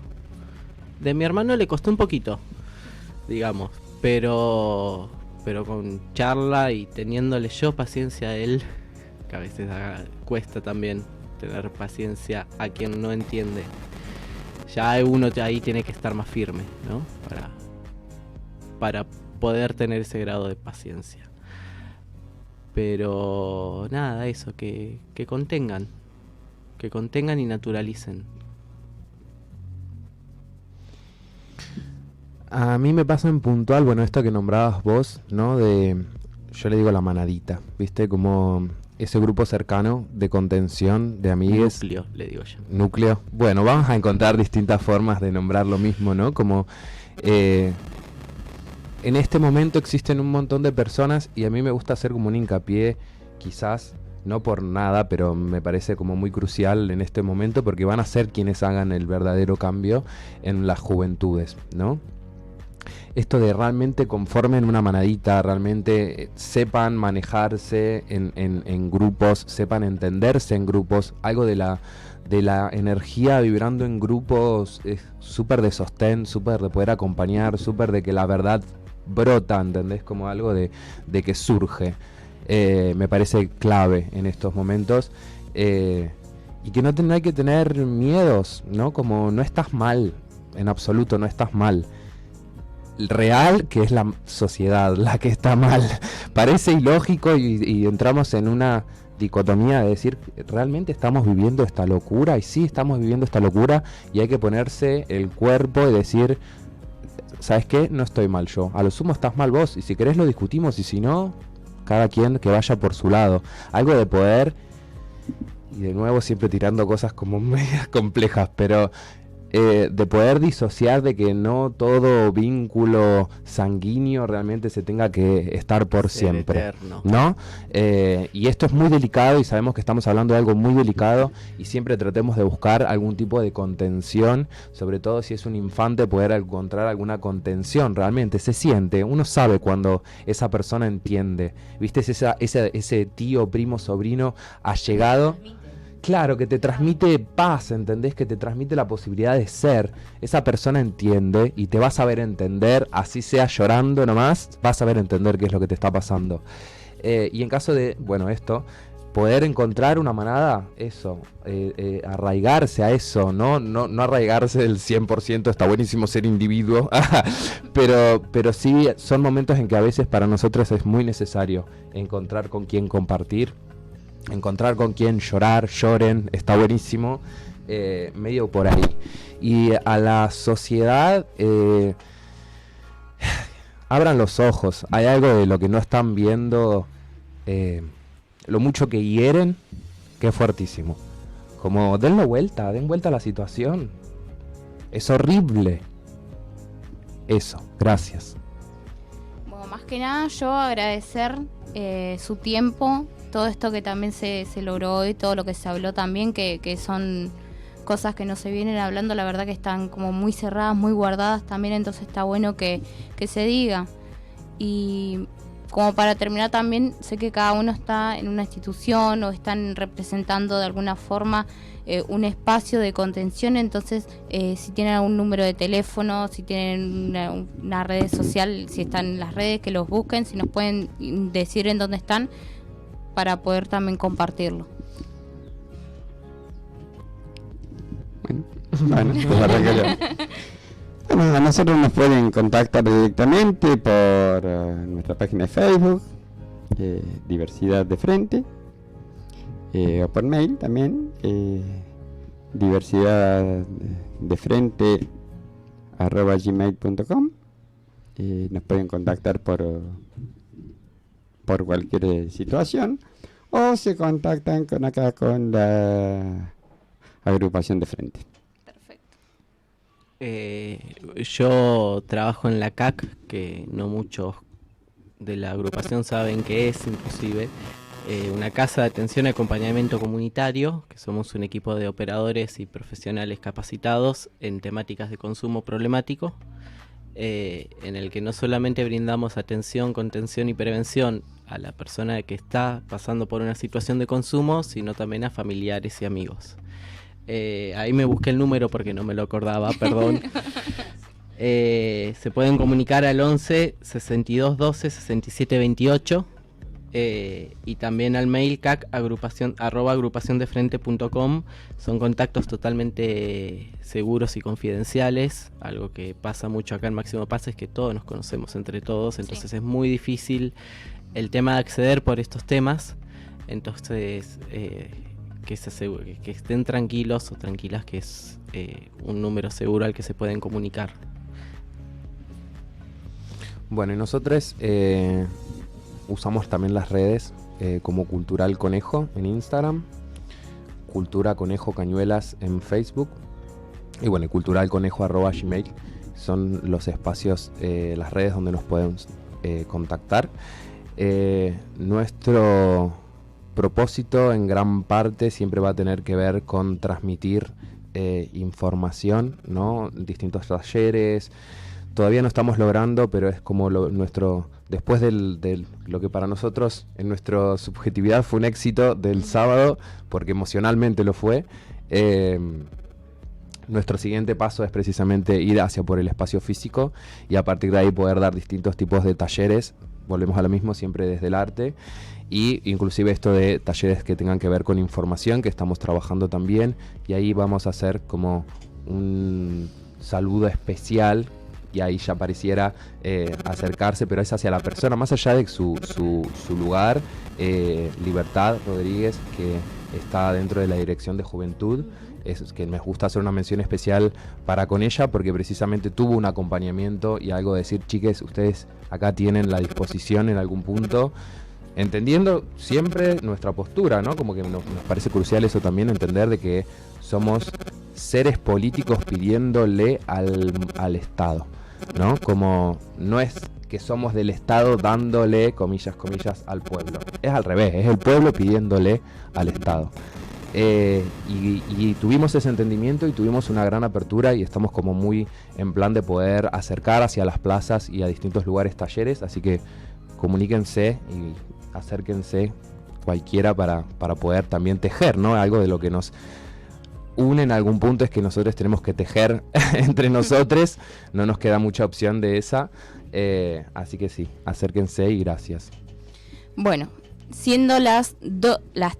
De mi hermano le costó un poquito, digamos. Pero con charla y teniéndole yo paciencia a él, que a veces cuesta también tener paciencia a quien no entiende. Ya uno ahí tiene que estar más firme, ¿no? Para poder tener ese grado de paciencia. Pero nada, eso, que contengan y naturalicen. A mí me pasa en puntual, bueno, esto que nombrabas vos, ¿no? Yo le digo la manadita, ¿viste? Como ese grupo cercano de contención, de amigues. Núcleo, le digo yo. Núcleo. Bueno, vamos a encontrar distintas formas de nombrar lo mismo, ¿no? Como en este momento existen un montón de personas y a mí me gusta hacer como un hincapié, quizás, no por nada, pero me parece como muy crucial en este momento porque van a ser quienes hagan el verdadero cambio en las juventudes, ¿no? Esto de realmente conformen una manadita, realmente sepan manejarse en grupos, sepan entenderse en grupos, algo de la energía vibrando en grupos es súper de sostén, súper de poder acompañar, súper de que la verdad brota, ¿entendés? Como algo de que surge. Me parece clave en estos momentos. Y que no hay que tener miedos, ¿no? Como no estás mal, en absoluto no estás mal. Real que es la sociedad la que está mal. Parece ilógico y entramos en una dicotomía de decir, ¿realmente estamos viviendo esta locura? Y sí, estamos viviendo esta locura y hay que ponerse el cuerpo y decir, ¿sabes qué? No estoy mal yo. A lo sumo estás mal vos y si querés lo discutimos y si no, cada quien que vaya por su lado. Algo de poder, y de nuevo siempre tirando cosas como medias complejas, pero de poder disociar de que no todo vínculo sanguíneo realmente se tenga que estar por siempre, eterno, ¿no? Y esto es muy delicado y sabemos que estamos hablando de algo muy delicado y siempre tratemos de buscar algún tipo de contención, sobre todo si es un infante, poder encontrar alguna contención. Realmente se siente, uno sabe cuando esa persona entiende, ¿viste? Es ese tío, primo, sobrino allegado. Claro, que te transmite paz, ¿entendés? Que te transmite la posibilidad de ser. Esa persona entiende y te va a saber entender, así sea llorando nomás, vas a saber entender qué es lo que te está pasando. Y en caso de, bueno, esto, poder encontrar una manada, eso, arraigarse a eso, no arraigarse del 100%, está buenísimo ser individuo, pero sí son momentos en que a veces para nosotros es muy necesario encontrar con quién compartir, encontrar con quién lloren, está buenísimo, medio por ahí. Y a la sociedad, abran los ojos, hay algo de lo que no están viendo, lo mucho que hieren, que es fuertísimo. Como den vuelta a la situación. Es horrible. Eso, gracias. Bueno, más que nada yo agradecer su tiempo, todo esto que también se logró hoy, todo lo que se habló también, que son cosas que no se vienen hablando, la verdad que están como muy cerradas, muy guardadas también, entonces está bueno que se diga. Y como para terminar también, sé que cada uno está en una institución o están representando de alguna forma un espacio de contención, entonces si tienen algún número de teléfono, si tienen una red social, si están en las redes, que los busquen, si nos pueden decir en dónde están para poder también compartirlo. Bueno, pues arranco yo. Bueno, a nosotros nos pueden contactar directamente por nuestra página de Facebook, Diversidad de Frente, o por mail también, diversidad-de-frente@gmail.com. Nos pueden contactar por cualquier situación, o se contactan con la agrupación de Frente. Yo trabajo en la CAC, que no muchos de la agrupación saben qué es, inclusive una casa de atención y acompañamiento comunitario, que somos un equipo de operadores y profesionales capacitados en temáticas de consumo problemático, en el que no solamente brindamos atención, contención y prevención a la persona que está pasando por una situación de consumo, sino también a familiares y amigos. Ahí me busqué el número porque no me lo acordaba, perdón. Se pueden comunicar al 11 62 12 67 28 y también al mail cac@agrupaciondefrente.com. Son contactos totalmente seguros y confidenciales. Algo que pasa mucho acá en Máximo Paz es que todos nos conocemos entre todos, entonces sí, es muy difícil el tema de acceder por estos temas. Entonces que estén tranquilos o tranquilas, que es un número seguro al que se pueden comunicar. Bueno, y nosotros usamos también las redes como Cultural Conejo en Instagram, Cultura Conejo Cañuelas en Facebook, y bueno, culturalconejo@gmail son los espacios, las redes donde nos pueden contactar. Nuestro propósito en gran parte siempre va a tener que ver con transmitir información, ¿no? Distintos talleres. Todavía no estamos logrando, pero es como nuestro, después de lo que para nosotros en nuestra subjetividad fue un éxito del sábado, porque emocionalmente lo fue. Nuestro siguiente paso es precisamente ir hacia por el espacio físico y a partir de ahí poder dar distintos tipos de talleres. Volvemos a lo mismo, siempre desde el arte, y inclusive esto de talleres que tengan que ver con información, que estamos trabajando también, y ahí vamos a hacer como un saludo especial, y ahí ya pareciera acercarse, pero es hacia la persona, más allá de su lugar. Libertad Rodríguez, que está dentro de la Dirección de Juventud, es que me gusta hacer una mención especial para con ella, porque precisamente tuvo un acompañamiento y algo de decir, chiques, ustedes acá tienen la disposición en algún punto, entendiendo siempre nuestra postura, ¿no? Como que nos parece crucial eso también, entender de que somos seres políticos pidiéndole al Estado, ¿no? Como no es que somos del Estado dándole, comillas, al pueblo. Es al revés, es el pueblo pidiéndole al Estado. Y tuvimos ese entendimiento y tuvimos una gran apertura y estamos como muy en plan de poder acercar hacia las plazas y a distintos lugares talleres, así que comuníquense y acérquense cualquiera para poder también tejer, ¿no? Algo de lo que nos une en algún punto es que nosotros tenemos que tejer entre nosotros, no nos queda mucha opción de esa, así que sí, acérquense y gracias. Bueno, siendo las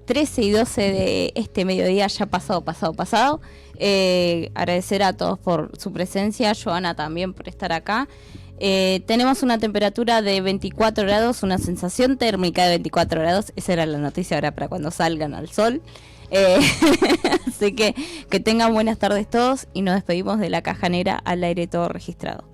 13 y 12 de este mediodía ya pasado. Agradecer a todos por su presencia, Joana también por estar acá. Tenemos una temperatura de 24 grados, una sensación térmica de 24 grados. Esa era la noticia ahora para cuando salgan al sol. Así que tengan buenas tardes todos y nos despedimos de La Caja Negra al aire todo registrado.